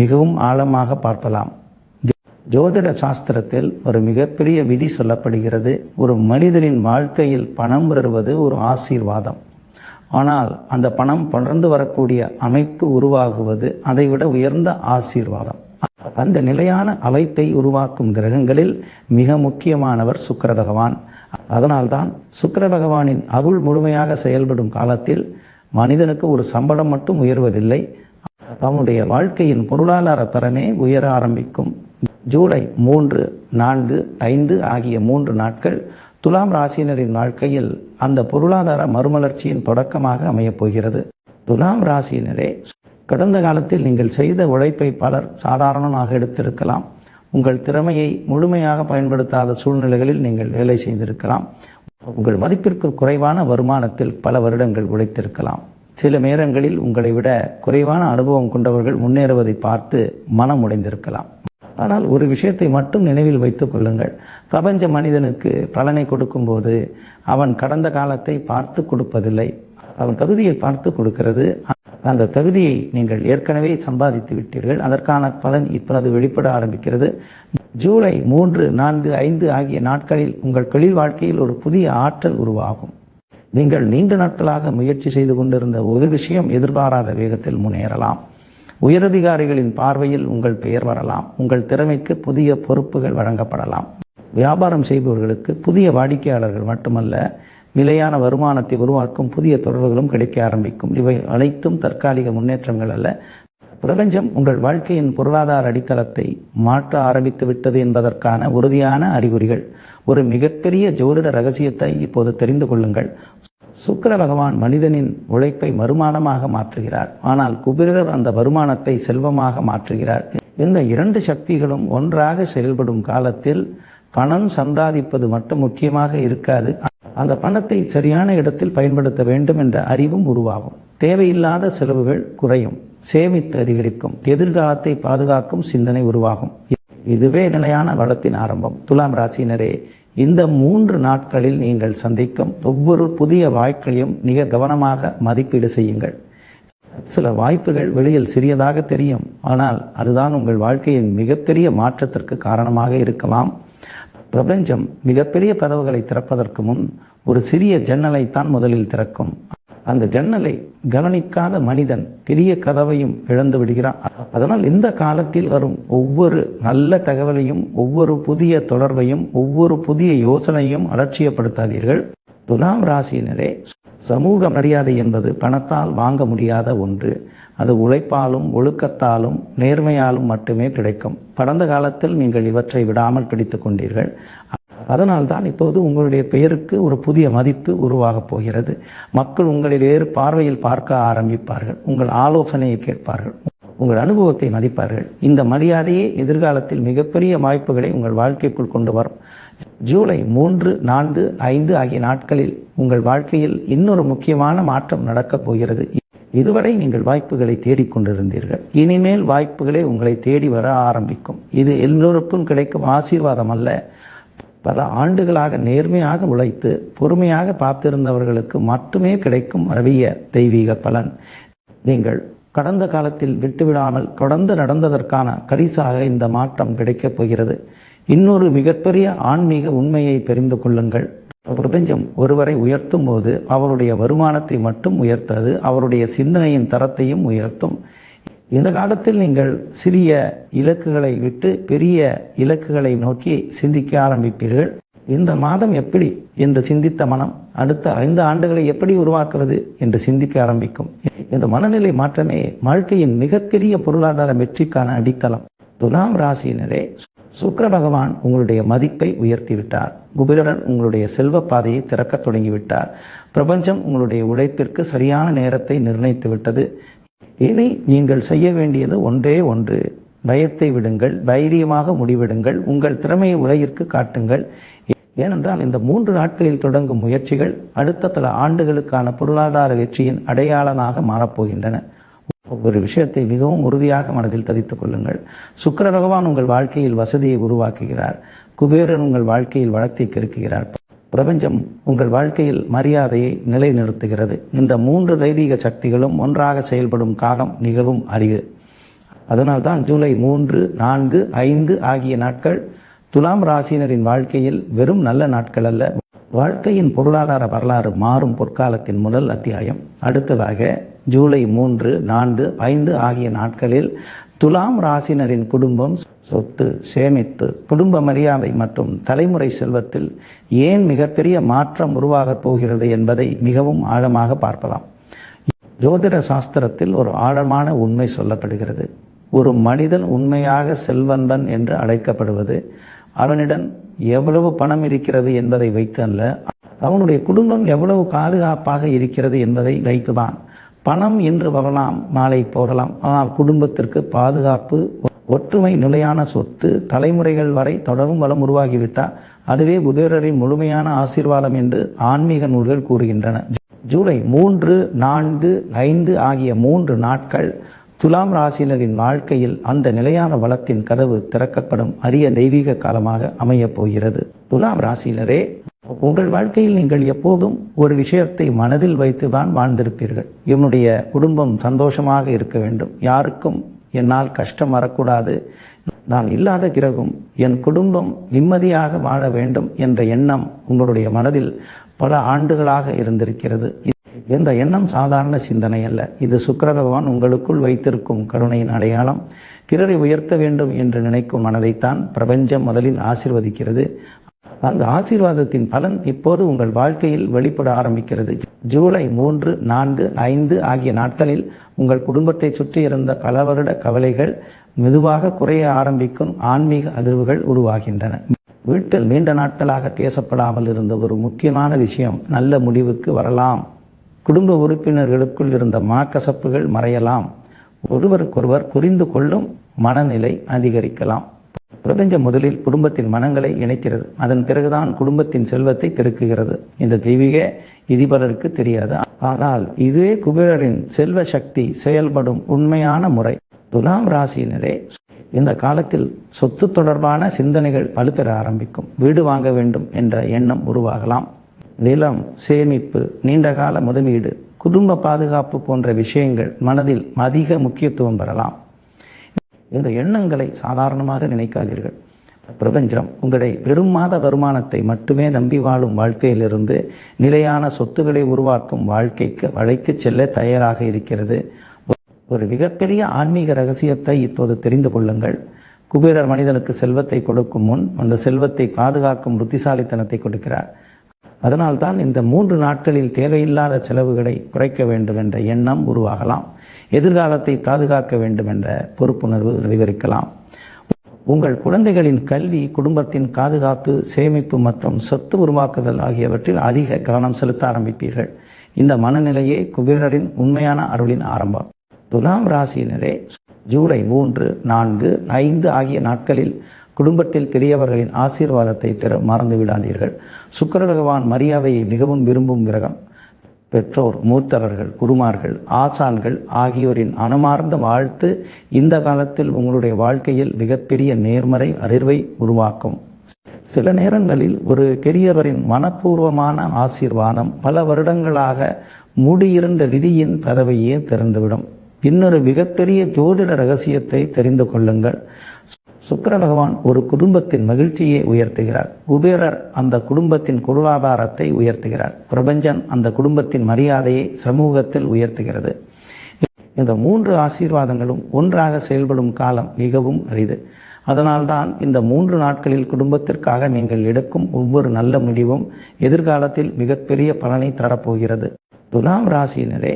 மிகவும் ஆழமாக பார்க்கலாம். ஜோதிட சாஸ்திரத்தில் ஒரு மிகப்பெரிய விதி சொல்லப்படுகிறது. ஒரு மனிதனின் வாழ்க்கையில் பணம் வருவது ஒரு ஆசீர்வாதம். ஆனால் அந்த பணம் தொடர்ந்து வரக்கூடிய அமைப்பு உருவாகுவது அதைவிட உயர்ந்த ஆசீர்வாதம். அந்த நிலையான அமைப்பை உருவாக்கும் கிரகங்களில் மிக முக்கியமானவர் சுக்கிர பகவான். அதனால்தான் சுக்கிர பகவானின் அருள் முழுமையாக செயல்படும் காலத்தில் மனிதனுக்கு ஒரு சம்பளம் மட்டும் உயர்வதில்லை, அவனுடைய வாழ்க்கையின் பொருளாதார தரமே உயர ஆரம்பிக்கும். ஜூலை 3, 4, 5 ஆகிய 3 நாட்கள் துலாம் ராசியினரின் வாழ்க்கையில் அந்த பொருளாதார மறுமலர்ச்சியின் தொடக்கமாக அமையப் போகிறது. துலாம் ராசியினரே, கடந்த காலத்தில் நீங்கள் செய்த உழைப்பை பலர் சாதாரணமாக எடுத்திருக்கலாம். உங்கள் திறமையை முழுமையாக பயன்படுத்தாத சூழ்நிலைகளில் நீங்கள் வேலை செய்திருக்கலாம். உங்கள் மதிப்பிற்கு குறைவான வருமானத்தில் பல வருடங்கள் உழைத்திருக்கலாம். சில நேரங்களில் உங்களை விட குறைவான அனுபவம் கொண்டவர்கள் முன்னேறுவதை பார்த்து மனம் உடைந்திருக்கலாம். ஆனால் ஒரு விஷயத்தை மட்டும் நினைவில் வைத்துக் கொள்ளுங்கள். பிரபஞ்ச மனிதனுக்கு பலனை கொடுக்கும் போது அவன் கடந்த காலத்தை பார்த்து கொடுப்பதில்லை, அவன் தகுதியை பார்த்து கொடுக்கிறது. அந்த தகுதியை நீங்கள் ஏற்கனவே சம்பாதித்து விட்டீர்கள். அதற்கான பலன் இப்போது வெளிப்பட ஆரம்பிக்கிறது. ஜூலை 3, 4, 5 ஆகிய நாட்களில் உங்கள் தொழில் வாழ்க்கையில் ஒரு புதிய ஆற்றல் உருவாகும். நீங்கள் நீண்ட நாட்களாக முயற்சி செய்து கொண்டிருந்த ஒரு விஷயம் எதிர்பாராத வேகத்தில் முன்னேறலாம். உயரதிகாரிகளின் பார்வையில் உங்கள் பெயர் வரலாம். உங்கள் திறமைக்கு புதிய பொறுப்புகள் வழங்கப்படலாம். வியாபாரம் செய்பவர்களுக்கு புதிய வாடிக்கையாளர்கள் மட்டுமல்ல, நிலையான வருமானத்தை உருவாக்கும் புதிய தொடர்புகளும் கிடைக்க ஆரம்பிக்கும். இவை அனைத்தும் தற்காலிக முன்னேற்றங்கள் அல்ல. பிரபஞ்சம் உங்கள் வாழ்க்கையின் பொருளாதார அடித்தளத்தை மாற்ற ஆரம்பித்து விட்டது என்பதற்கான உறுதியான அறிகுறிகள். ஒரு மிகப்பெரிய ஜோதிட ரகசியத்தை இப்போது தெரிந்து கொள்ளுங்கள். சுக்கிர பகவான் மனிதனின் உழைப்பை வருமானமாக மாற்றுகிறார், ஆனால் குபேரர் அந்த வருமானத்தை செல்வமாக மாற்றுகிறார். இந்த 2 சக்திகளும் ஒன்றாக செயல்படும் காலத்தில் பணம் சம்பாதிப்பது மட்டும் முக்கியமாக இருக்காது, அந்த பணத்தை சரியான இடத்தில் பயன்படுத்த வேண்டும் என்ற அறிவும் உருவாகும். தேவையில்லாத செலவுகள் குறையும், சேமித்து அதிகரிக்கும், எதிர்காலத்தை பாதுகாக்கும் சிந்தனை உருவாகும். இதுவே நிலையான வளத்தின் ஆரம்பம். துலாம் ராசியினரே, இந்த 3 நாட்களில் நீங்கள் சந்திக்கும் ஒவ்வொரு புதிய வாய்ப்பையும் மிக கவனமாக மதிப்பீடு செய்யுங்கள். சில வாய்ப்புகள் வெளியில் சிறியதாக தெரியும், ஆனால் அதுதான் உங்கள் வாழ்க்கையின் மிகப்பெரிய மாற்றத்திற்கு காரணமாக இருக்கலாம். பிரபஞ்சம் மிகப்பெரிய கதவுகளை திறப்பதற்கு முன் ஒரு சிறிய ஜன்னலைத்தான் முதலில் திறக்கும். அந்த ஜன்னலை கவனிக்காத மனிதன் பெரிய கதவையும் இழந்து விடுகிறான். அதனால் இந்த காலத்தில் வரும் ஒவ்வொரு நல்ல தகவலையும், ஒவ்வொரு புதிய தொடர்பையும், ஒவ்வொரு புதிய யோசனையும் அலட்சியப்படுத்தாதீர்கள். துலாம் ராசியினரே, சமூக மரியாதை என்பது பணத்தால் வாங்க முடியாத ஒன்று. அது உழைப்பாலும், ஒழுக்கத்தாலும், நேர்மையாலும் மட்டுமே கிடைக்கும். கடந்த காலத்தில் நீங்கள் இவற்றை விடாமல் பிடித்துக் கொண்டீர்கள். அதனால்தான் இப்போது உங்களுடைய பெயருக்கு ஒரு புதிய மதிப்பு உருவாகப் போகிறது. மக்கள் உங்களை வேறு பார்வையில் பார்க்க ஆரம்பிப்பார்கள். உங்கள் ஆலோசனையை கேட்பார்கள், உங்கள் அனுபவத்தை மதிப்பார்கள். இந்த மரியாதையே எதிர்காலத்தில் மிகப்பெரிய வாய்ப்புகளை உங்கள் வாழ்க்கைக்குள் கொண்டு வரும். ஜூலை 3, 4, 5 ஆகிய நாட்களில் உங்கள் வாழ்க்கையில் இன்னொரு முக்கியமான மாற்றம் நடக்கப் போகிறது. இதுவரை நீங்கள் வாய்ப்புகளை தேடிக்கொண்டிருந்தீர்கள். இனிமேல் வாய்ப்புகளே உங்களை தேடி வர ஆரம்பிக்கும். இது எல்லோருக்கும் கிடைக்கும் ஆசீர்வாதம் அல்ல. பல ஆண்டுகளாக நேர்மையாக உழைத்து பொறுமையாக பார்த்திருந்தவர்களுக்கு மட்டுமே கிடைக்கும் அரிய தெய்வீக பலன். நீங்கள் கடந்த காலத்தில் விட்டுவிடாமல் தொடர்ந்து நடந்ததற்கான பரிசாக இந்த மாற்றம் கிடைக்கப் போகிறது. இன்னொரு மிகப்பெரிய ஆன்மீக உண்மையை தெரிந்து கொள்ளுங்கள். பிரபஞ்சம் ஒருவரை உயர்த்தும் போது அவருடைய வருமானத்தை மட்டும் உயர்த்தாது, அவருடைய சிந்தனையின் தரத்தையும் உயர்த்தும். இந்த காலத்தில் நீங்கள் சிறிய இலக்குகளை விட்டு பெரிய இலக்குகளை நோக்கி சிந்திக்க ஆரம்பிப்பீர்கள். இந்த மாதம் எப்படி என்று சிந்தித்த மனம் அடுத்த 5 ஆண்டுகளை எப்படி உருவாக்குவது என்று சிந்திக்க ஆரம்பிக்கும். இந்த மனநிலை மாற்றமே வாழ்க்கையின் மிகப்பெரிய பொருளாதார வெற்றிக்கான அடித்தளம். துலாம் ராசியினரே, சுக்கிர பகவான் உங்களுடைய மதிப்பை உயர்த்திவிட்டார். குபேரன் உங்களுடைய செல்வ பாதையை திறக்க தொடங்கிவிட்டார். பிரபஞ்சம் உங்களுடைய உழைப்பிற்கு சரியான நேரத்தை நிர்ணயித்து விட்டது. இனி நீங்கள் செய்ய வேண்டியது ஒன்றே ஒன்று. பயத்தை விடுங்கள், தைரியமாக முடிவெடுங்கள், உங்கள் திறமையை உலகிற்கு காட்டுங்கள். ஏனென்றால் இந்த 3 நாட்களில் தொடங்கும் முயற்சிகள் அடுத்த பல ஆண்டுகளுக்கான பொருளாதார வெற்றியின் அடையாளமாக மாறப்போகின்றன. ஒவ்வொரு விஷயத்தை மிகவும் உறுதியாக மனதில் பதித்துக் கொள்ளுங்கள். சுக்கிர பகவான் உங்கள் வாழ்க்கையில் வசதியை உருவாக்குகிறார். குபேரன் உங்கள் வாழ்க்கையில் வளத்தை பெருக்குகிறார். பிரபஞ்சம் உங்கள் வாழ்க்கையில் மரியாதையை நிலைநிறுத்துகிறது. இந்த 3 தெய்வீக சக்திகளும் ஒன்றாக செயல்படும் காலம் மிகவும் அரிது. அதனால்தான் ஜூலை 3, 4, 5 ஆகிய நாட்கள் துலாம் ராசியினரின் வாழ்க்கையில் வெறும் நல்ல நாட்கள் அல்ல, வாழ்க்கையின் பொருளாதார வரலாறு மாறும் பொற்காலத்தின் முதல் அத்தியாயம். அடுத்ததாக ஜூலை 3, 4, 5 ஆகிய நாட்களில் துலாம் ராசினரின் குடும்பம், சொத்து, சேமிப்பு, குடும்ப மரியாதை மற்றும் தலைமுறை செல்வத்தில் ஏன் மிகப்பெரிய மாற்றம் உருவாகப் போகிறது என்பதை மிகவும் ஆழமாக பார்க்கலாம். ஜோதிட சாஸ்திரத்தில் ஒரு ஆழமான உண்மை சொல்லப்படுகிறது. ஒரு மனிதன் உண்மையாக செல்வந்தன் என்று அழைக்கப்படுவது அவனிடம் எவ்வளவு பணம் இருக்கிறது என்பதை வைத்து அல்ல, அவனுடைய குடும்பம் எவ்வளவு பாதுகாப்பாக இருக்கிறது என்பதை வைத்துதான். பணம் இன்று வரலாம், நாளை போகலாம், ஆனால் குடும்பத்திற்கு பாதுகாப்பு, ஒற்றுமை, நிலையான சொத்து, தலைமுறைகள் வரை தொடரும் வளம் உருவாகிவிட்டால் அதுவே குபேரரின் முழுமையான ஆசீர்வாதம் என்று ஆன்மீக நூல்கள் கூறுகின்றன. ஜூலை 3, 4, 5 ஆகிய 3 நாட்கள் துலாம் ராசியினரின் வாழ்க்கையில் அந்த நிலையான வளத்தின் கதவு திறக்கப்படும் அரிய தெய்வீக காலமாக அமையப் போகிறது. துலாம் ராசியினரே, உங்கள் வாழ்க்கையில் நீங்கள் எப்போதும் ஒரு விஷயத்தை மனதில் வைத்துதான் வாழ்ந்திருப்பீர்கள். என்னுடைய குடும்பம் சந்தோஷமாக இருக்க வேண்டும், யாருக்கும் என்னால் கஷ்டம் வரக்கூடாது, நான் இல்லாத பிறகும் என் குடும்பம் நிம்மதியாக வாழ வேண்டும் என்ற எண்ணம் உங்களுடைய மனதில் பல ஆண்டுகளாக இருந்திருக்கிறது. இந்த எண்ணம் சாதாரண சிந்தனை அல்ல, இது சுக்கிர பகவான் உங்களுக்குள் வைத்திருக்கும் கருணையின் அடையாளம். பிறரை உயர்த்த வேண்டும் என்று நினைக்கும் மனதைத்தான் பிரபஞ்சம் முதலில் ஆசீர்வதிக்கிறது. அந்த ஆசீர்வாதத்தின் பலன் இப்போது உங்கள் வாழ்க்கையில் வெளிப்பட ஆரம்பிக்கிறது. ஜூலை 3, 4, 5 ஆகிய நாட்களில் உங்கள் குடும்பத்தை சுற்றி இருந்த பல வருட கவலைகள் மெதுவாக குறைய ஆரம்பிக்கும். ஆன்மீக அதிர்வுகள் உருவாகின்றன. வீட்டில் நீண்ட நாட்களாக பேசப்படாமல் இருந்த ஒரு முக்கியமான விஷயம் நல்ல முடிவுக்கு வரலாம். குடும்ப உறுப்பினர்களுக்குள் இருந்த மனக்கசப்புகள் மறையலாம். ஒருவருக்கொருவர் புரிந்து கொள்ளும் மனநிலை அதிகரிக்கலாம். பிரபஞ்சம் முதலில் குடும்பத்தின் மனங்களை இணைக்கிறது, அதன் பிறகுதான் குடும்பத்தின் செல்வத்தை பெருக்குகிறது. இந்த தெய்வீக விதி பலருக்கு தெரியாது, ஆனால் இதுவே குபேரரின் செல்வ சக்தி செயல்படும் உண்மையான முறை. துலாம் ராசியினரே, இந்த காலத்தில் சொத்து தொடர்பான சிந்தனைகள் வலுப்பெற ஆரம்பிக்கும். வீடு வாங்க வேண்டும் என்ற எண்ணம் உருவாகலாம். நிலம், சேமிப்பு, நீண்டகால முதலீடு, குடும்ப பாதுகாப்பு போன்ற விஷயங்கள் மனதில் அதிக முக்கியத்துவம் பெறலாம். இந்த எண்ணங்களை சாதாரணமாக நினைக்காதீர்கள். பிரபஞ்சம் உங்களை வெறும் மாத வருமானத்தை மட்டுமே நம்பி வாழும் வாழ்க்கையிலிருந்து நிலையான சொத்துக்களை உருவாக்கும் வாழ்க்கைக்கு அழைத்து செல்ல தயாராக இருக்கிறது. ஒரு மிகப்பெரிய ஆன்மீக ரகசியத்தை இப்போது தெரிந்து கொள்ளுங்கள். குபேரர் மனிதனுக்கு செல்வத்தை கொடுக்கும் முன் அந்த செல்வத்தை பாதுகாக்கும் புத்திசாலித்தனத்தை கொடுக்கிறார். அதனால்தான் இந்த 3 நாட்களில் தேவையில்லாத செலவுகளை குறைக்க வேண்டும் என்ற எண்ணம் உருவாகலாம். எதிர்காலத்தை பாதுகாக்க வேண்டும் என்ற பொறுப்புணர்வு விவரிக்கலாம். உங்கள் குழந்தைகளின் கல்வி, குடும்பத்தின் பாதுகாப்பு, சேமிப்பு மற்றும் சொத்து உருவாக்குதல் ஆகியவற்றில் அதிக கவனம் செலுத்த ஆரம்பிப்பீர்கள். இந்த மனநிலையே குபேரரின் உண்மையான அருளின் ஆரம்பம். துலாம் ராசியினரே, ஜூலை 3, 4, 5 ஆகிய நாட்களில் குடும்பத்தில் பெரியவர்களின் ஆசீர்வாதத்தை பெற மறந்து விடாதீர்கள். சுக்கிர பகவான் மரியாதையை மிகவும் விரும்பும் கிரகம். பெற்றோர், மூத்தவர்கள், குருமார்கள், ஆசான்கள் ஆகியோரின் அனுமார்ந்த வாழ்த்து இந்த காலத்தில் உங்களுடைய வாழ்க்கையில் மிகப்பெரிய நேர்மறை அதிர்வை உருவாக்கும். சில நேரங்களில் ஒரு பெரியவரின் மனப்பூர்வமான ஆசீர்வாதம் பல வருடங்களாக மூடியிருந்த விதியின் கதவையே திறந்துவிடும். இன்னொரு மிகப்பெரிய ஜோதிட ரகசியத்தை தெரிந்து கொள்ளுங்கள். சுக்கிர பகவான் ஒரு குடும்பத்தின் மகிழ்ச்சியை உயர்த்துகிறார். குபேரர் அந்த குடும்பத்தின் பொருளாதாரத்தை உயர்த்துகிறார். பிரபஞ்சன் அந்த குடும்பத்தின் மரியாதையை சமூகத்தில் உயர்த்துகிறது. இந்த 3 ஆசீர்வாதங்களும் ஒன்றாக செயல்படும் காலம் மிகவும் அரிது. அதனால்தான் இந்த 3 நாட்களில் குடும்பத்திற்காக நீங்கள் எடுக்கும் ஒவ்வொரு நல்ல முடிவும் எதிர்காலத்தில் மிகப்பெரிய பலனை தரப்போகிறது. துலாம் ராசியினரே,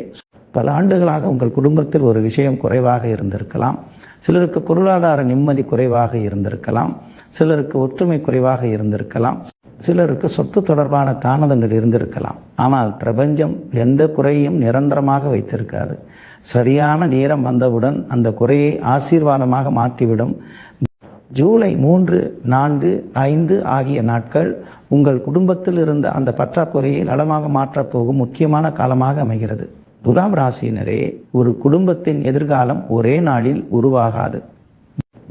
பல ஆண்டுகளாக உங்கள் குடும்பத்தில் ஒரு விஷயம் குறைவாக இருந்திருக்கலாம். சிலருக்கு பொருளாதார நிம்மதி குறைவாக இருந்திருக்கலாம். சிலருக்கு ஒற்றுமை குறைவாக இருந்திருக்கலாம். சிலருக்கு சொத்து தொடர்பான தாமதங்கள் இருந்திருக்கலாம். ஆனால் பிரபஞ்சம் எந்த குறையும் நிரந்தரமாக வைத்திருக்காது. சரியான நேரம் வந்தவுடன் அந்த குறையை ஆசீர்வாதமாக மாற்றிவிடும். ஜூலை 3, 4, 5 ஆகிய நாட்கள் உங்கள் குடும்பத்தில் இருந்த அந்த பற்றாக்குறையை நலமாக மாற்றப் போகும் முக்கியமான காலமாக அமைகிறது. துலாம் ராசியினரே, ஒரு குடும்பத்தின் எதிர்காலம் ஒரே நாளில் உருவாகாது.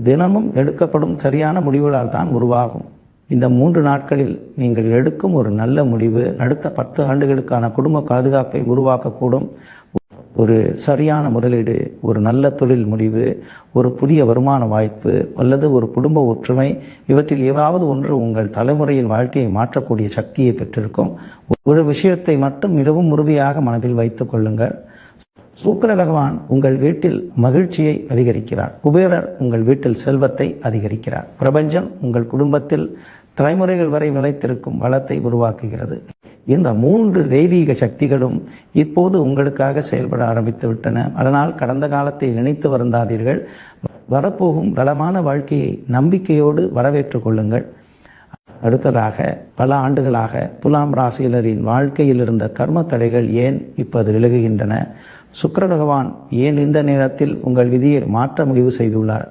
தினமும் எடுக்கப்படும் சரியான முடிவுகளால் தான் உருவாகும். இந்த 3 நாட்களில் நீங்கள் எடுக்கும் ஒரு நல்ல முடிவு அடுத்த 10 ஆண்டுகளுக்கான குடும்ப பாதுகாப்பை உருவாக்கக்கூடும். ஒரு சரியான முதலீடு, ஒரு நல்ல தொழில் முடிவு, ஒரு புதிய வருமான வாய்ப்பு அல்லது ஒரு குடும்ப ஒற்றுமை, இவற்றில் ஏதாவது ஒன்று உங்கள் தலைமுறையின் வாழ்க்கையை மாற்றக்கூடிய சக்தியை பெற்றிருக்கும். ஒரு விஷயத்தை மட்டும் மிகவும் உறுதியாக மனதில் வைத்துக் கொள்ளுங்கள். சுக்கிர பகவான் உங்கள் வீட்டில் மகிழ்ச்சியை அதிகரிக்கிறார். குபேரர் உங்கள் வீட்டில் செல்வத்தை அதிகரிக்கிறார். பிரபஞ்சம் உங்கள் குடும்பத்தில் தலைமுறைகள் வரை நிலைத்திருக்கும் வளத்தை உருவாக்குகிறது. இந்த 3 தெய்வீக சக்திகளும் இப்போது உங்களுக்காக செயல்பட ஆரம்பித்து விட்டன. அதனால் கடந்த காலத்தை நினைத்து வருந்தாதீர்கள். வரப்போகும் பலமான வாழ்க்கையை நம்பிக்கையோடு வரவேற்றுக் கொள்ளுங்கள். அடுத்ததாக, பல ஆண்டுகளாக துலாம் ராசியினரின் வாழ்க்கையில் இருந்த கர்ம தடைகள் ஏன் இப்போது விலகுகின்றன? சுக்கிர பகவான் ஏன் இந்த நேரத்தில் உங்கள் விதியை மாற்ற முடிவு செய்துள்ளார்?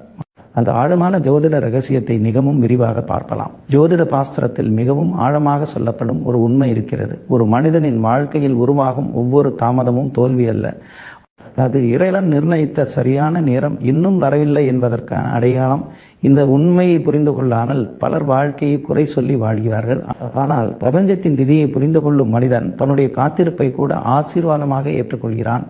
அந்த ஆழமான ஜோதிட ரகசியத்தை மிகவும் விரிவாக பார்க்கலாம். ஜோதிட பாஸ்திரத்தில் மிகவும் ஆழமாக சொல்லப்படும் ஒரு உண்மை இருக்கிறது. ஒரு மனிதனின் வாழ்க்கையில் உருவாகும் ஒவ்வொரு தாமதமும் தோல்வி அல்ல, அது இறைவன் நிர்ணயித்த சரியான நேரம் இன்னும் வரவில்லை என்பதற்கான அடையாளம். இந்த உண்மையை புரிந்து கொள்ளாமல் பலர் வாழ்க்கையை குறை சொல்லி வாழ்கிறார்கள். ஆனால் பிரபஞ்சத்தின் விதியை புரிந்து கொள்ளும் மனிதன் தன்னுடைய காத்திருப்பை கூட ஆசீர்வாதமாக ஏற்றுக்கொள்கிறான்.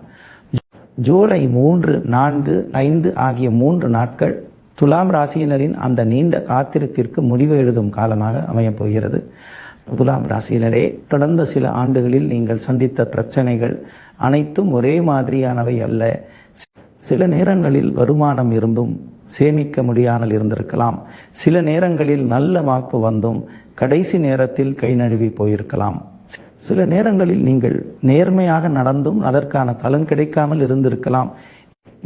ஜூலை 3, 4, 5 ஆகிய 3 நாட்கள் துலாம் ராசியினரின் அந்த நீண்ட காத்திருப்பிற்கு முடிவு எழுதும் காலமாக அமையப் போகிறது. துலாம் ராசியினரே, கடந்த சில ஆண்டுகளில் நீங்கள் சந்தித்த பிரச்சனைகள் அனைத்தும் ஒரே மாதிரியானவை அல்ல. சில நேரங்களில் வருமானம் இருந்தும் சேமிக்க முடியாமல் இருந்திருக்கலாம். சில நேரங்களில் நல்ல வாக்கு வந்தும் கடைசி நேரத்தில் கை நழுவி போயிருக்கலாம். சில நேரங்களில் நீங்கள் நேர்மையாக நடந்தும் அதற்கான பலன் கிடைக்காமல் இருந்திருக்கலாம்.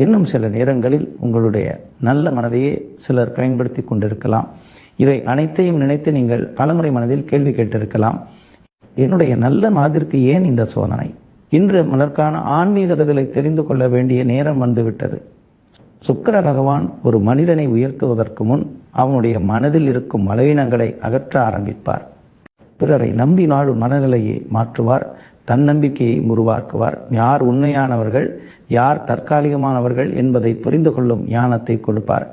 இன்னும் சில நேரங்களில் உங்களுடைய நல்ல மனதையே சிலர் பயன்படுத்தி கொண்டிருக்கலாம். இவை அனைத்தையும் நினைத்து நீங்கள் பலமுறை மனதில் கேள்வி கேட்டிருக்கலாம், என்னுடைய நல்ல மனதிற்கு ஏன் இந்த சோதனை? இன்று அதற்கான ஆன்மீகத்தை தெரிந்து கொள்ள வேண்டிய நேரம் வந்துவிட்டது. சுக்கிர பகவான் ஒரு மனிதனை உயர்த்துவதற்கு முன் அவனுடைய மனதில் இருக்கும் பலவீனங்களை அகற்ற ஆரம்பிப்பார். பிறரை நம்பி நாடும் மனநிலையை மாற்றுவார். தன்னம்பிக்கையை உருவாக்குவார். யார் உண்மையானவர்கள், யார் தற்காலிகமானவர்கள் என்பதை புரிந்து கொள்ளும் ஞானத்தை கொடுப்பார்.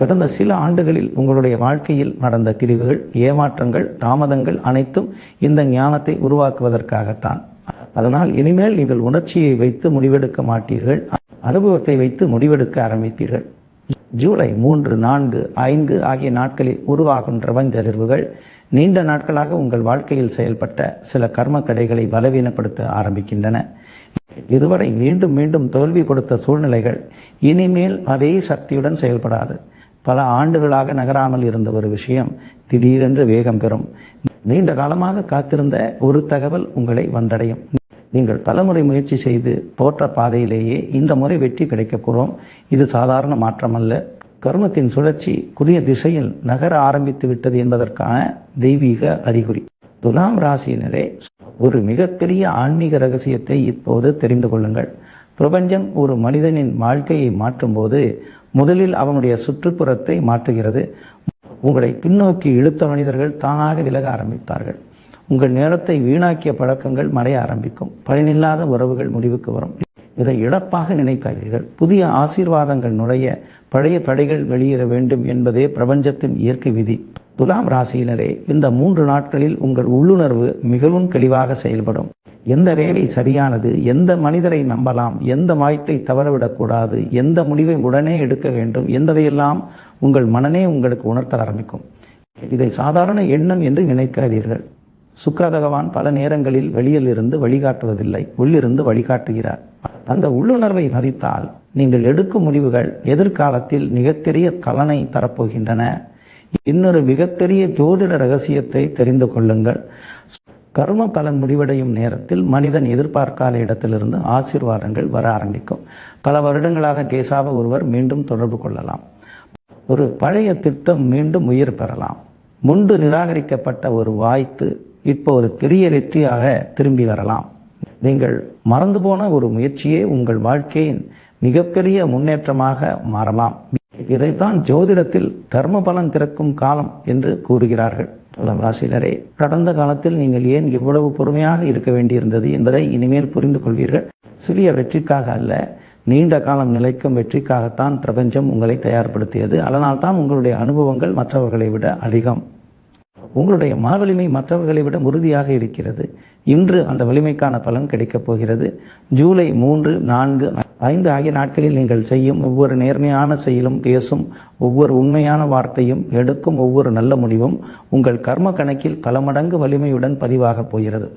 கடந்த சில ஆண்டுகளில் உங்களுடைய வாழ்க்கையில் நடந்த பிரிவுகள், ஏமாற்றங்கள், தாமதங்கள் அனைத்தும் இந்த ஞானத்தை உருவாக்குவதற்காகத்தான். அதனால் இனிமேல் நீங்கள் உணர்ச்சியை வைத்து முடிவெடுக்க மாட்டீர்கள், அனுபவத்தை வைத்து முடிவெடுக்க ஆரம்பிப்பீர்கள். ஜூலை 3, 4, 5 ஆகிய நாட்களில் உருவாகும் பிரபஞ்ச அதிர்வுகள் நீண்ட நாட்களாக உங்கள் வாழ்க்கையில் செயல்பட்ட சில கர்ம தடைகளை பலவீனப்படுத்த ஆரம்பிக்கின்றன. இதுவரை மீண்டும் மீண்டும் தோல்வி கொடுத்த சூழ்நிலைகள் இனிமேல் அதே சக்தியுடன் செயல்படாது. பல ஆண்டுகளாக நகராமல் இருந்த ஒரு விஷயம் திடீரென்று வேகம் பெறும். நீண்ட காலமாக காத்திருந்த ஒரு தகவல் உங்களை வந்தடையும். நீங்கள் பலமுறை முயற்சி செய்து போற்ற பாதையிலேயே இந்த முறை வெற்றி கிடைக்கக்கூடும். இது சாதாரண மாற்றமல்ல. கர்மத்தின் சுழற்சி புதிய திசையில் நகர ஆரம்பித்து விட்டது என்பதற்கான தெய்வீக அறிகுறி. துலாம் ராசியினரே, ஒரு மிகப்பெரிய ஆன்மீக ரகசியத்தை இப்போது தெரிந்து கொள்ளுங்கள். பிரபஞ்சம் ஒரு மனிதனின் வாழ்க்கையை மாற்றும் போது முதலில் அவனுடைய சுற்றுப்புறத்தை மாற்றுகிறது. உங்களை பின்னோக்கி இழுத்த மனிதர்கள் தானாக விலக ஆரம்பிப்பார்கள். உங்கள் நேரத்தை வீணாக்கிய பழக்கங்கள் மறைய ஆரம்பிக்கும். பயனில்லாத உறவுகள் முடிவுக்கு வரும். இதை இழப்பாக நினைக்காதீர்கள். புதிய ஆசீர்வாதங்கள் நுழைய பழைய தடைகள் வெளியேற வேண்டும் என்பதே பிரபஞ்சத்தின் இயற்கை விதி. துலாம் ராசியினரே, இந்த 3 நாட்களில் உங்கள் உள்ளுணர்வு மிகவும் தெளிவாக செயல்படும். எந்த வேலை சரியானது, எந்த மனிதரை நம்பலாம், எந்த வாய்ப்பை தவறவிடக்கூடாது, எந்த முடிவை உடனே எடுக்க வேண்டும் என்பதையெல்லாம் உங்கள் மனநே உங்களுக்கு உணர்த்த ஆரம்பிக்கும். இதை சாதாரண எண்ணம் என்று நினைக்காதீர்கள். சுக்கிர பகவான் பல நேரங்களில் வெளியில் இருந்து வழிகாட்டுவதில்லை, உள்ளிருந்து வழிகாட்டுகிறார். அந்த உள்ளுணர்வை மதித்தால் நீங்கள் எடுக்கும் முடிவுகள் எதிர்காலத்தில் மிகப்பெரிய பலனை தரப்போகின்றன. இன்னொரு மிகப்பெரிய ஜோதிட ரகசியத்தை தெரிந்து கொள்ளுங்கள். கர்ம பலன் முடிவடையும் நேரத்தில் மனிதன் எதிர்பார்க்காத இடத்திலிருந்து ஆசீர்வாதங்கள் வர ஆரம்பிக்கும். பல வருடங்களாக கேசாவ ஒருவர் மீண்டும் தொடர்பு கொள்ளலாம். ஒரு பழைய திட்டம் மீண்டும் உயிர் பெறலாம். முன்பு நிராகரிக்கப்பட்ட ஒரு வாய்ப்பு இப்போ ஒரு பெரிய வெற்றியாக திரும்பி வரலாம். நீங்கள் மறந்து போன ஒரு முயற்சியே உங்கள் வாழ்க்கையின் மிகப்பெரிய முன்னேற்றமாக மாறலாம். இதைத்தான் ஜோதிடத்தில் தர்ம பலன் திறக்கும் காலம் என்று கூறுகிறார்கள். ராசினரே, கடந்த காலத்தில் நீங்கள் ஏன் இவ்வளவு பொறுமையாக இருக்க வேண்டியிருந்தது என்பதை இனிமேல் புரிந்து கொள்வீர்கள். சிறிய வெற்றிக்காக அல்ல, நீண்ட காலம் நிலைக்கும் வெற்றிக்காகத்தான் பிரபஞ்சம் உங்களை தயார்படுத்தியது. அதனால்தான் உங்களுடைய அனுபவங்கள் மற்றவர்களை விட அதிகம். உங்களுடைய வலிமை மற்றவர்களை விட உறுதியாக இருக்கிறது. இன்று அந்த வலிமைக்கான பலன் கிடைக்கப் போகிறது. ஜூலை 3, 4, 5 ஆகிய நாட்களில் நீங்கள் செய்யும் ஒவ்வொரு நேர்மையான செயலும், பேசும் ஒவ்வொரு உண்மையான வார்த்தையும், எடுக்கும் ஒவ்வொரு நல்ல முடிவும் உங்கள் கர்ம கணக்கில் பல மடங்கு வலிமையுடன் பதிவாக போகிறது.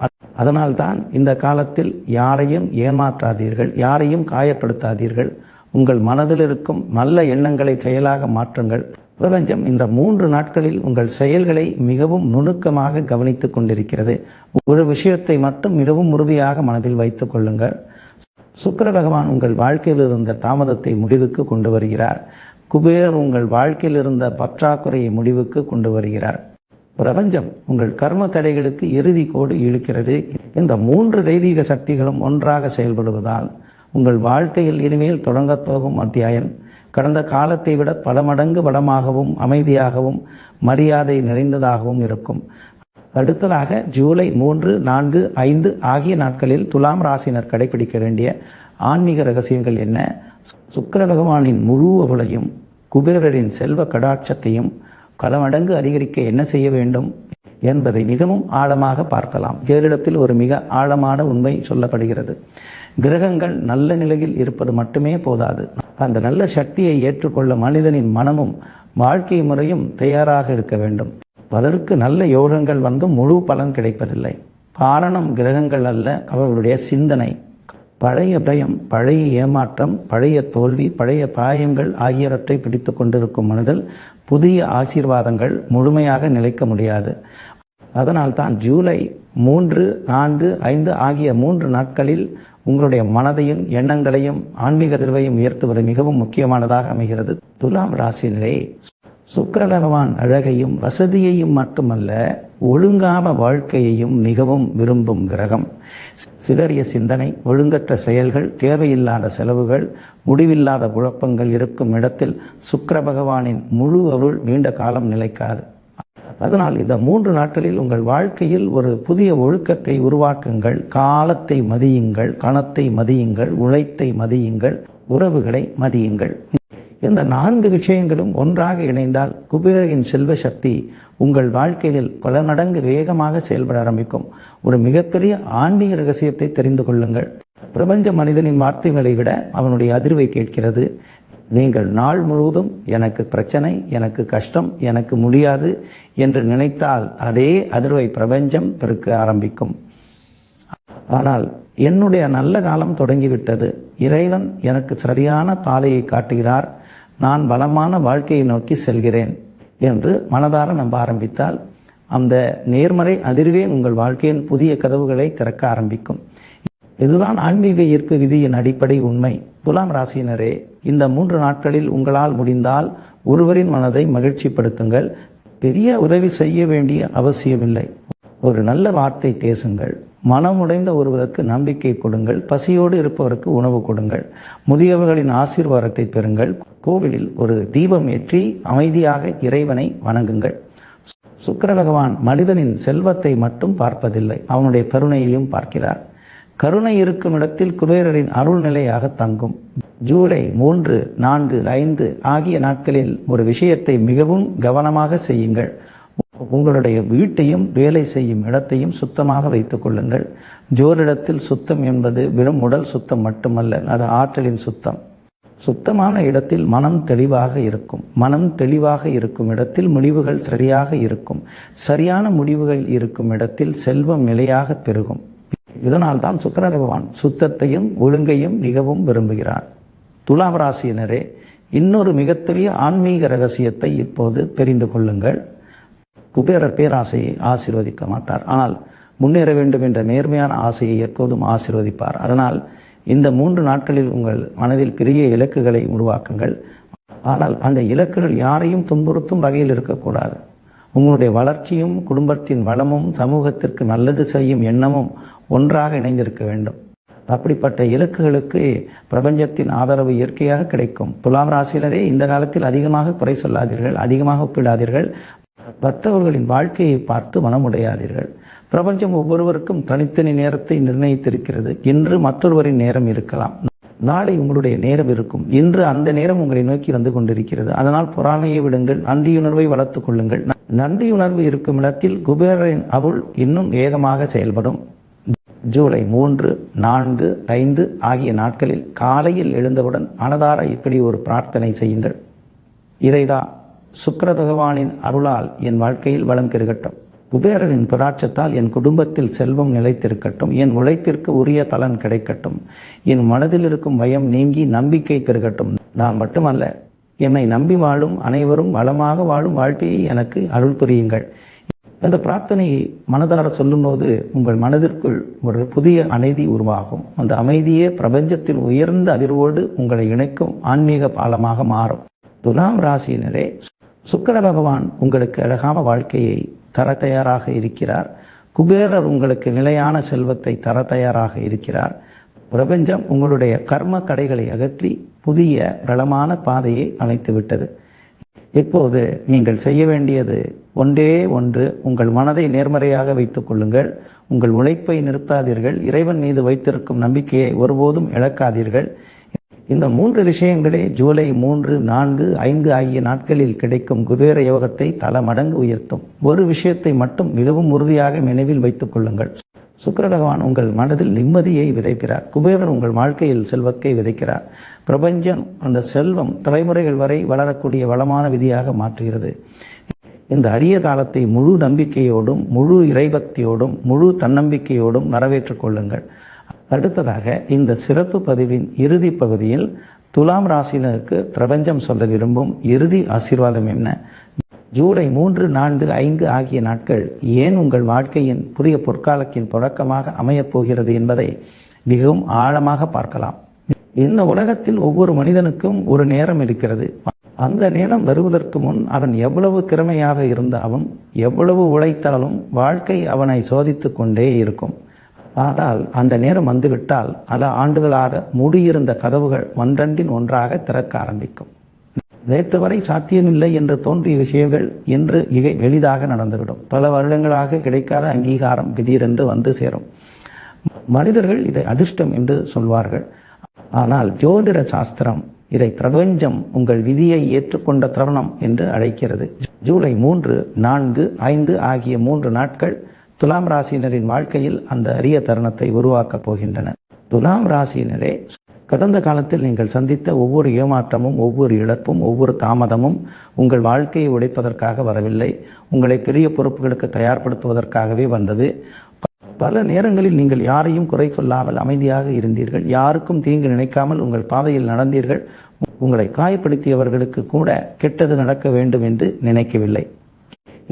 அதனால்தான் இந்த காலத்தில் யாரையும் ஏமாற்றாதீர்கள், யாரையும் காயப்படுத்தாதீர்கள். உங்கள் மனதில் இருக்கும் நல்ல எண்ணங்களை செயலாக மாற்றுங்கள். பிரபஞ்சம் இந்த 3 நாட்களில் உங்கள் செயல்களை மிகவும் நுணுக்கமாக கவனித்துக் கொண்டிருக்கிறது. ஒரு விஷயத்தை மட்டும் மிகவும் உறுதியாக மனதில் வைத்துக் கொள்ளுங்கள். சுக்கிர பகவான் உங்கள் வாழ்க்கையில் இருந்த தாமதத்தை முடிவுக்கு கொண்டு வருகிறார். குபேரர் உங்கள் வாழ்க்கையில் இருந்த பற்றாக்குறையை முடிவுக்கு கொண்டு வருகிறார். பிரபஞ்சம் உங்கள் கர்ம தடைகளுக்கு இறுதி கோடு இழுக்கிறது. இந்த 3 தெய்வீக சக்திகளும் ஒன்றாக செயல்படுவதால் உங்கள் வாழ்க்கையில் இனிமேல் தொடங்கப் போகும் அத்தியாயம் கடந்த காலத்தை விட பல மடங்கு வளமாகவும் அமைதியாகவும் மரியாதை நிறைந்ததாகவும் இருக்கும். அடுத்ததாக ஜூலை 3, 4, 5 ஆகிய நாட்களில் துலாம் ராசினர் கடைபிடிக்க வேண்டிய ஆன்மீக ரகசியங்கள் என்ன? சுக்கிர பகவானின் முழு அருளையும் குபேரரின் செல்வ கடாட்சத்தையும் பல மடங்கு அதிகரிக்க என்ன செய்ய வேண்டும் என்பதை மிகவும் ஆழமாக பார்க்கலாம். ஜோதிடத்தில் ஒரு மிக ஆழமான உண்மை சொல்லப்படுகிறது. கிரகங்கள் நல்ல நிலையில் இருப்பது மட்டுமே போதாது, அந்த நல்ல சக்தியை ஏற்றுக்கொள்ள மனிதனின் மனமும் வாழ்க்கை முறையும் தயாராக இருக்க வேண்டும். பலருக்கு நல்ல யோகங்கள் வந்தும் முழு பலன் கிடைப்பதில்லை. காரணம் கிரகங்கள் அல்ல, அவர்களுடைய சிந்தனை. பழைய பயம், பழைய ஏமாற்றம், பழைய தோல்வி, பழைய பாயங்கள் ஆகியவற்றை பிடித்து கொண்டிருக்கும் மனிதன் புதிய ஆசீர்வாதங்கள் முழுமையாக நிலைக்க முடியாது. அதனால்தான் ஜூலை 3, 4, 5 ஆகிய 3 நாட்களில் உங்களுடைய மனதையும் எண்ணங்களையும் ஆன்மீக திறவையும் உயர்த்துவது மிகவும் முக்கியமானதாக அமைகிறது. துலாம் ராசினிலே சுக்கிர பகவான் அழகையும் வசதியையும் மட்டுமல்ல, ஒழுங்கான வாழ்க்கையையும் மிகவும் விரும்பும் கிரகம். சிதறிய சிந்தனை, ஒழுங்கற்ற செயல்கள், தேவையில்லாத செலவுகள், முடிவில்லாத குழப்பங்கள் இருக்கும் இடத்தில் சுக்கிர பகவானின் முழு அருள் நீண்ட காலம் நிலைக்காது. அதனால் இந்த 3 நாட்களில் உங்கள் வாழ்க்கையில் ஒரு புதிய ஒழுக்கத்தை உருவாக்குங்கள். காலத்தை மதியுங்கள், கணத்தை மதியுங்கள், உழைத்தை மதியுங்கள், உறவுகளை மதியுங்கள். இந்த 4 விஷயங்களும் ஒன்றாக இணைந்தால் குபேரரின் செல்வ சக்தி உங்கள் வாழ்க்கையில் பல மடங்கு வேகமாக செயல்பட ஆரம்பிக்கும். ஒரு மிகப்பெரிய ஆன்மீக ரகசியத்தை தெரிந்து கொள்ளுங்கள். பிரபஞ்ச மனிதனின் வார்த்தைகளை விட அவனுடைய அதிர்வை கேட்கிறது. நீங்கள் நாள் முழுவதும் எனக்கு பிரச்சனை, எனக்கு கஷ்டம், எனக்கு முடியாது என்று நினைத்தால் அதே அதிர்வை பிரபஞ்சம் பெருக்க ஆரம்பிக்கும். ஆனால் என்னுடைய நல்ல காலம் தொடங்கிவிட்டது, இறைவன் எனக்கு சரியான பாதையை காட்டுகிறார், நான் பலமான வாழ்க்கையை நோக்கி செல்கிறேன் என்று மனதார நம்ப ஆரம்பித்தால் அந்த நேர்மறை அதிர்வே உங்கள் வாழ்க்கையின் புதிய கதவுகளை திறக்க ஆரம்பிக்கும். இதுதான் ஆன்மீக ஈர்ப்பு விதியின் அடிப்படை உண்மை. துலாம் ராசியினரே, இந்த 3 நாட்களில் உங்களால் முடிந்தால் ஒருவரின் மனதை மகிழ்ச்சிப்படுத்துங்கள். பெரிய உதவி செய்ய வேண்டிய அவசியமில்லை. ஒரு நல்ல வார்த்தை பேசுங்கள். மனமுடைந்த ஒருவருக்கு நம்பிக்கை கொடுங்கள். பசியோடு இருப்பவருக்கு உணவு கொடுங்கள். முதியவர்களின் ஆசீர்வாதத்தை பெறுங்கள். கோவிலில் ஒரு தீபம் ஏற்றி அமைதியாக இறைவனை வணங்குங்கள். சுக்கிர பகவான் மனிதனின் செல்வத்தை மட்டும் பார்ப்பதில்லை, அவனுடைய கருணையையும் பார்க்கிறார். கருணை இருக்கும் இடத்தில் குபேரரின் அருள் நிலையாக தங்கும். ஜூலை 3, 4, 5 ஆகிய நாட்களில் ஒரு விஷயத்தை மிகவும் கவனமாக செய்யுங்கள். உங்களுடைய வீட்டையும் வேலை செய்யும் இடத்தையும் சுத்தமாக வைத்துக் கொள்ளுங்கள். ஜோதிடத்தில் சுத்தம் என்பது வெறும் உடல் சுத்தம் மட்டுமல்ல, அது ஆற்றலின் சுத்தம். சுத்தமான இடத்தில் மனம் தெளிவாக இருக்கும். மனம் தெளிவாக இருக்கும் இடத்தில் முடிவுகள் சரியாக இருக்கும். சரியான முடிவுகள் இருக்கும் இடத்தில் செல்வம் நிலையாக பெருகும். இதனால் தான் சுக்கிர பகவான் சுத்தத்தையும் ஒழுங்கையும் மிகவும் விரும்புகிறார். துலாம் ராசியினரே, இன்னொரு மிகப்பெரிய ஆன்மீக ரகசியத்தை இப்போது தெரிந்து கொள்ளுங்கள். குபேரர் பேராசையை ஆசீர்வதிக்க மாட்டார், ஆனால் முன்னேற வேண்டும் என்ற நேர்மையான ஆசையை எப்போதும் ஆசீர்வதிப்பார். அதனால் இந்த 3 நாட்களில் உங்கள் மனதில் பெரிய இலக்குகளை உருவாக்குங்கள். ஆனால் அந்த இலக்குகள் யாரையும் துன்புறுத்தும் வகையில் இருக்கக்கூடாது. உங்களுடைய வளர்ச்சியும் குடும்பத்தின் வளமும் சமூகத்திற்கு நல்லது செய்யும் எண்ணமும் ஒன்றாக இணைந்திருக்க வேண்டும். அப்படிப்பட்ட இலக்குகளுக்கு பிரபஞ்சத்தின் ஆதரவு இயற்கையாக கிடைக்கும். துலாம் ராசியினரே, இந்த காலத்தில் அதிகமாக குறை சொல்லாதீர்கள், அதிகமாக ஒப்பிடாதீர்கள், மற்றவர்களின் வாழ்க்கையை பார்த்து மனமுடையாதீர்கள். பிரபஞ்சம் ஒவ்வொருவருக்கும் தனித்தனி நேரத்தை நிர்ணயித்திருக்கிறது. இன்று மற்றொருவரின் நேரம் இருக்கலாம், நாளை உங்களுடைய நேரம் இருக்கும். இன்று அந்த நேரம் உங்களை நோக்கி வந்து கொண்டிருக்கிறது. அதனால் பொறாமையை விடுங்கள், நன்றியுணர்வை வளர்த்துக் கொள்ளுங்கள். நன்றியுணர்வு இருக்கும் இடத்தில் குபேரரின் அருள் இன்னும் வேகமாக செயல்படும். ஜூலை 3, 4, 5 ஆகிய நாட்களில் காலையில் எழுந்தவுடன் மனதார இப்படி ஒரு பிரார்த்தனை செய்யுங்கள். இறைவா, சுக்கிர பகவானின் அருளால் என் வாழ்க்கையில் வளம் பெருகட்டும். குபேரரின் பிராட்சத்தால் என் குடும்பத்தில் செல்வம் நிலைத்திருக்கட்டும். என் உழைப்பிற்கு உரிய பலன் கிடைக்கட்டும். என் மனதில் இருக்கும் பயம் நீங்கி நம்பிக்கை பெருகட்டும். நான் மட்டுமல்ல, என்னை நம்பி வாழும் அனைவரும் வளமாக வாழும் வாழ்க்கையை எனக்கு அருள் புரியுங்கள். அந்த பிரார்த்தனையை மனதார சொல்லும்போது உங்கள் மனதிற்குள் ஒரு புதிய அமைதி உருவாகும். அந்த அமைதியே பிரபஞ்சத்தின் உயர்ந்த அதிர்வோடு உங்களை இணைக்கும் ஆன்மீக பாலமாக மாறும். துலாம் ராசியினரே, சுக்கிர பகவான் உங்களுக்கு அழகான வாழ்க்கையை தர தயாராக இருக்கிறார். குபேரர் உங்களுக்கு நிலையான செல்வத்தை தர தயாராக இருக்கிறார். பிரபஞ்சம் உங்களுடைய கர்ம தடைகளை அகற்றி புதிய வளமான பாதையை அமைத்துவிட்டது. இப்போது நீங்கள் செய்ய வேண்டியது ஒன்றே ஒன்று. உங்கள் மனதை நேர்மறையாக வைத்துக் கொள்ளுங்கள். உங்கள் உழைப்பை நிறுத்தாதீர்கள். இறைவன் மீது வைத்திருக்கும் நம்பிக்கையை ஒருபோதும் இழக்காதீர்கள். இந்த 3 விஷயங்களே ஜூலை 3, 4, 5 ஆகிய நாட்களில் கிடைக்கும் குபேர யோகத்தை பல மடங்கு உயர்த்தும். ஒரு விஷயத்தை மட்டும் மிகவும் உறுதியாக நினைவில் வைத்துக் கொள்ளுங்கள். சுக்கிர பகவான் உங்கள் மனதில் நிம்மதியை விதைக்கிறார். குபேரன் உங்கள் வாழ்க்கையில் செல்வத்தை விதைக்கிறார். பிரபஞ்சம் அந்த செல்வம் தலைமுறைகள் வரை வளரக்கூடிய வளமான விதியாக மாற்றுகிறது. இந்த அரிய காலத்தை முழு நம்பிக்கையோடும் முழு இறைபக்தியோடும் முழு தன்னம்பிக்கையோடும் வரவேற்றுக் கொள்ளுங்கள். அடுத்ததாக இந்த சிறப்பு பதிவின் இறுதி பகுதியில் துலாம் ராசினருக்கு பிரபஞ்சம் சொல்ல விரும்பும் இறுதி ஆசீர்வாதம் என்ன? ஜூலை 3, 4, 5 ஆகிய நாட்கள் ஏன் உங்கள் வாழ்க்கையின் புதிய பொற்காலத்தின் தொடக்கமாக அமையப் போகிறது என்பதை மிகவும் ஆழமாக பார்க்கலாம். இந்த உலகத்தில் ஒவ்வொரு மனிதனுக்கும் ஒரு நேரம் இருக்கிறது. அந்த நேரம் வருவதற்கு முன் அவன் எவ்வளவு திறமையாக இருந்தாலும் எவ்வளவு உழைத்தாலும் வாழ்க்கை அவனை சோதித்து கொண்டே இருக்கும். ஆனால் அந்த நேரம் வந்துவிட்டால் பல ஆண்டுகளாக மூடியிருந்த கதவுகள் ஒன்றன்றின் ஒன்றாக திறக்க ஆரம்பிக்கும். நேற்று வரை சாத்தியமில்லை என்று தோன்றிய விஷயங்கள் இன்று மிக எளிதாக நடந்துவிடும். பல வருடங்களாக கிடைக்காத அங்கீகாரம் திடீரென்று வந்து சேரும். மனிதர்கள் இதை அதிர்ஷ்டம் என்று சொல்வார்கள். ஆனால் ஜோதிட சாஸ்திரம் இதை பிரபஞ்சம் உங்கள் விதியை ஏற்றுக்கொண்ட தருணம் என்று அழைக்கிறது. ஜூலை 3, 4, 5 ஆகிய 3 நாட்கள் துலாம் ராசியினரின் வாழ்க்கையில் அந்த அரிய தருணத்தை உருவாக்கப் போகின்றன. துலாம் ராசியினரே, கடந்த காலத்தில் நீங்கள் சந்தித்த ஒவ்வொரு ஏமாற்றமும் ஒவ்வொரு இழப்பும் ஒவ்வொரு தாமதமும் உங்கள் வாழ்க்கையை உடைப்பதற்காக வரவில்லை, உங்களை பெரிய பொறுப்புகளுக்கு தயார்படுத்துவதற்காகவே வந்தது. பல நேரங்களில் நீங்கள் யாரையும் குறை சொல்லாமல் அமைதியாக இருந்தீர்கள். யாருக்கும் தீங்கு நினைக்காமல் உங்கள் பாதையில் நடந்தீர்கள். உங்களை காயப்படுத்தியவர்களுக்கு கூட கெட்டது நடக்க வேண்டும் என்று நினைக்கவில்லை.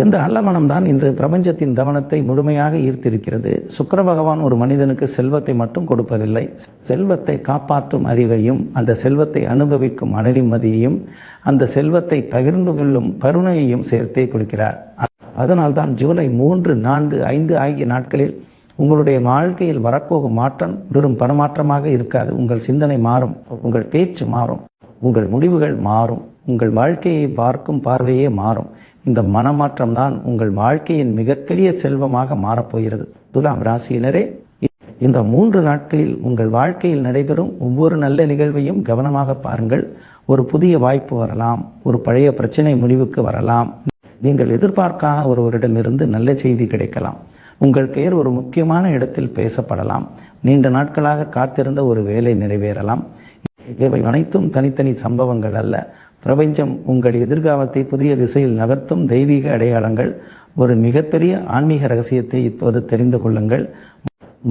இந்த நல்ல மனம்தான் இன்று பிரபஞ்சத்தின் கவனத்தை முழுமையாக ஈர்த்திருக்கிறது. சுக்கிர பகவான் ஒரு மனிதனுக்கு செல்வத்தை மட்டும் கொடுப்பதில்லை, செல்வத்தை காப்பாற்றும் அறிவையும் அந்த செல்வத்தை அனுபவிக்கும் அனுமதியையும் அந்த செல்வத்தை பகிர்ந்து கொள்ளும் கருணையையும் சேர்த்தே கொடுக்கிறார். அதனால்தான் ஜூலை 3, 4, 5 ஆகிய நாட்களில் உங்களுடைய வாழ்க்கையில் வரப்போகும் மாற்றம் வெறும் பணமாற்றமாக இருக்காது. உங்கள் சிந்தனை மாறும், உங்கள் பேச்சு மாறும், உங்கள் முடிவுகள் மாறும், உங்கள் வாழ்க்கையை பார்க்கும் பார்வையே மாறும். இந்த மனமாற்றம் தான் உங்கள் வாழ்க்கையின் மிகப்பெரிய செல்வமாக மாறப்போகிறது. துலாம் ராசியினரே, இந்த 3 நாட்களில் உங்கள் வாழ்க்கையில் நடைபெறும் ஒவ்வொரு நல்ல நிகழ்வையும் கவனமாக பாருங்கள். ஒரு புதிய வாய்ப்பு வரலாம், ஒரு பழைய பிரச்சனை முடிவுக்கு வரலாம், நீங்கள் எதிர்பார்க்காத ஒருவரிடமிருந்து நல்ல செய்தி கிடைக்கலாம், உங்கள் பெயர் ஒரு முக்கியமான இடத்தில் பேசப்படலாம், நீண்ட நாட்களாக காத்திருந்த ஒரு வேலை நிறைவேறலாம். இவை அனைத்தும் தனித்தனி சம்பவங்கள் அல்ல. பிரபஞ்சம் உங்கள் எதிர்காலத்தை புதிய திசையில் நகர்த்தும் தெய்வீக அடையாளங்கள். ஒரு மிகப்பெரிய ஆன்மீக ரகசியத்தை இப்போது தெரிந்து கொள்ளுங்கள்.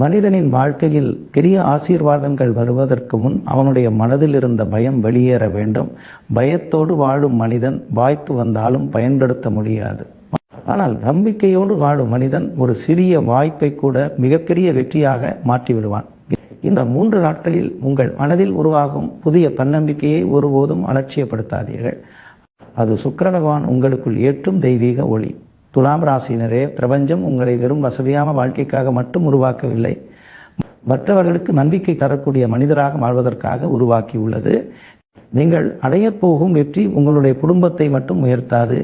மனிதனின் வாழ்க்கையில் பெரிய ஆசீர்வாதங்கள் வருவதற்கு முன் அவனுடைய மனதில் இருந்த பயம் வெளியேற வேண்டும். பயத்தோடு வாழும் மனிதன் வாய்ப்பு வந்தாலும் பயன்படுத்த முடியாது. ஆனால் நம்பிக்கையோடு வாழும் மனிதன் ஒரு சிறிய வாய்ப்பை கூட மிகப்பெரிய வெற்றியாக மாற்றிவிடுவான். இந்த 3 நாட்களில் உங்கள் மனதில் உருவாகும் புதிய தன்னம்பிக்கையை ஒருபோதும் அலட்சியப்படுத்தாதீர்கள். அது சுக்கிர பகவான் உங்களுக்குள் ஏற்றும் தெய்வீக ஒளி. துலாம் ராசியினரே, பிரபஞ்சம் உங்களை வெறும் வசதியான வாழ்க்கைக்காக மட்டும் உருவாக்கவில்லை, மற்றவர்களுக்கு நம்பிக்கை தரக்கூடிய மனிதராக வாழ்வதற்காக உருவாக்கியுள்ளது. நீங்கள் அடையப் போகும் வெற்றி உங்களுடைய குடும்பத்தை மட்டும் உயர்த்தாது,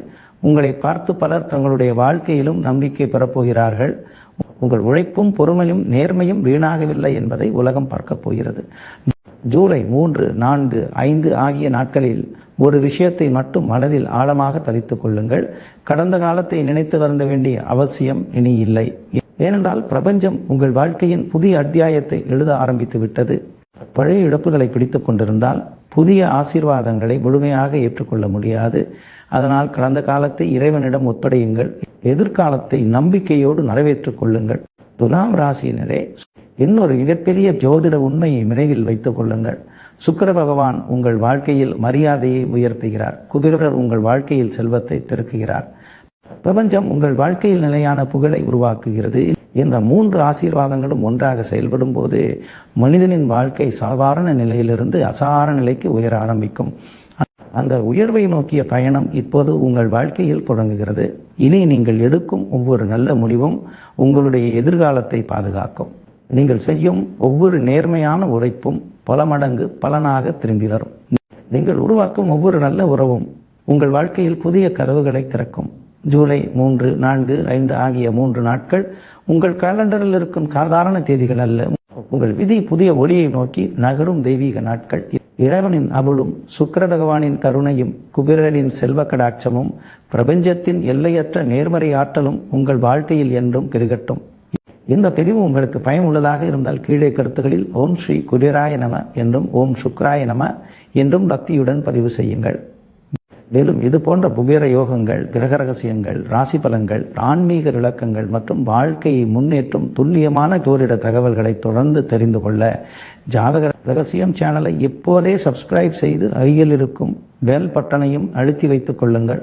உங்களை பார்த்து பலர் தங்களுடைய வாழ்க்கையிலும் நம்பிக்கை பெறப்போகிறார்கள். உங்கள் உழைப்பும் பொறுமையும் நேர்மையும் வீணாகவில்லை என்பதை உலகம் பார்க்கப் போகிறது. ஜூலை 3, 4, 5 ஆகிய நாட்களில் ஒரு விஷயத்தை மட்டும் மனதில் ஆழமாக பதித்துக் கொள்ளுங்கள். கடந்த காலத்தை நினைத்து வருந்த வேண்டிய அவசியம் இனி இல்லை. ஏனென்றால் பிரபஞ்சம் உங்கள் வாழ்க்கையின் புதிய அத்தியாயத்தை எழுத ஆரம்பித்து விட்டது. பழைய இழப்புகளை பிடித்துக் கொண்டிருந்தால் புதிய ஆசீர்வாதங்களை முழுமையாக ஏற்றுக்கொள்ள முடியாது. அதனால் கடந்த காலத்தை இறைவனிடம் ஒப்படையுங்கள். எதிர்காலத்தை நம்பிக்கையோடு நிறைவேற்றிக் கொள்ளுங்கள். துலாம் ராசியினரே, இன்னொரு மிகப்பெரிய ஜோதிட உண்மையை நினைவில் வைத்துக் கொள்ளுங்கள். சுக்கிர பகவான் உங்கள் வாழ்க்கையில் மரியாதையை உயர்த்துகிறார். குபேரர் உங்கள் வாழ்க்கையில் செல்வத்தை பெருக்குகிறார். பிரபஞ்சம் உங்கள் வாழ்க்கையில் நிலையான புகழை உருவாக்குகிறது. இந்த 3 ஆசீர்வாதங்களும் ஒன்றாக செயல்படும் போது மனிதனின் வாழ்க்கை சாதாரண நிலையிலிருந்து அசாதாரண நிலைக்கு உயர ஆரம்பிக்கும். அந்த உயர்வை நோக்கிய பயணம் இப்போது உங்கள் வாழ்க்கையில் தொடங்குகிறது. இனி நீங்கள் எடுக்கும் ஒவ்வொரு நல்ல முடிவும் உங்களுடைய எதிர்காலத்தை பாதுகாக்கும். நீங்கள் செய்யும் ஒவ்வொரு நேர்மையான உழைப்பும் பல மடங்கு பலனாக திரும்பி வரும். நீங்கள் உருவாக்கும் ஒவ்வொரு நல்ல உறவும் உங்கள் வாழ்க்கையில் புதிய கதவுகளை திறக்கும். ஜூலை 3, 4, 5 ஆகிய 3 நாட்கள் உங்கள் கேலண்டரில் இருக்கும் சாதாரண தேதிகள் அல்ல. உங்கள் விதி புதிய ஒளியை நோக்கி நகரும் தெய்வீக நாட்கள். இறைவனின் அருளும் சுக்கிர பகவானின் கருணையும் குபேரனின் செல்வ கடாட்சமும் பிரபஞ்சத்தின் எல்லையற்ற நேர்மறை ஆற்றலும் உங்கள் வாழ்க்கையில் என்றும் பெருகட்டும். இந்த பிரிவு உங்களுக்கு பயனுள்ளதாக இருந்தால் கீழே கருத்துகளில் ஓம் ஸ்ரீ குபேராய நம என்றும் ஓம் சுக்ராய நம என்றும் பக்தியுடன் பதிவு செய்யுங்கள். மேலும் இது போன்ற குபேர யோகங்கள், கிரக ரகசியங்கள், ராசி பலன்கள், ஆன்மீக விளக்கங்கள் மற்றும் வாழ்க்கையை முன்னேற்றும் துல்லியமான ஜோதிட தகவல்களை தொடர்ந்து தெரிந்து கொள்ள ஜாதக ரகசியம் சேனலை இப்போதே சப்ஸ்கிரைப் செய்து அருகில் இருக்கும் பெல் பட்டனையும் அழுத்தி வைத்துக் கொள்ளுங்கள்.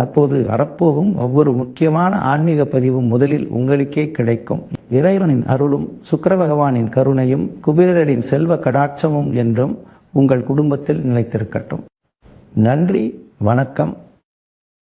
அப்போது வரப்போகும் ஒவ்வொரு முக்கியமான ஆன்மீக பதிவும் முதலில் உங்களுக்கே கிடைக்கும். இறைவனின் அருளும் சுக்கிர பகவானின் கருணையும் குபேரரின் செல்வ கடாட்சமும் என்றும் உங்கள் குடும்பத்தில் நிலைத்திருக்கட்டும். நன்றி, வணக்கம்.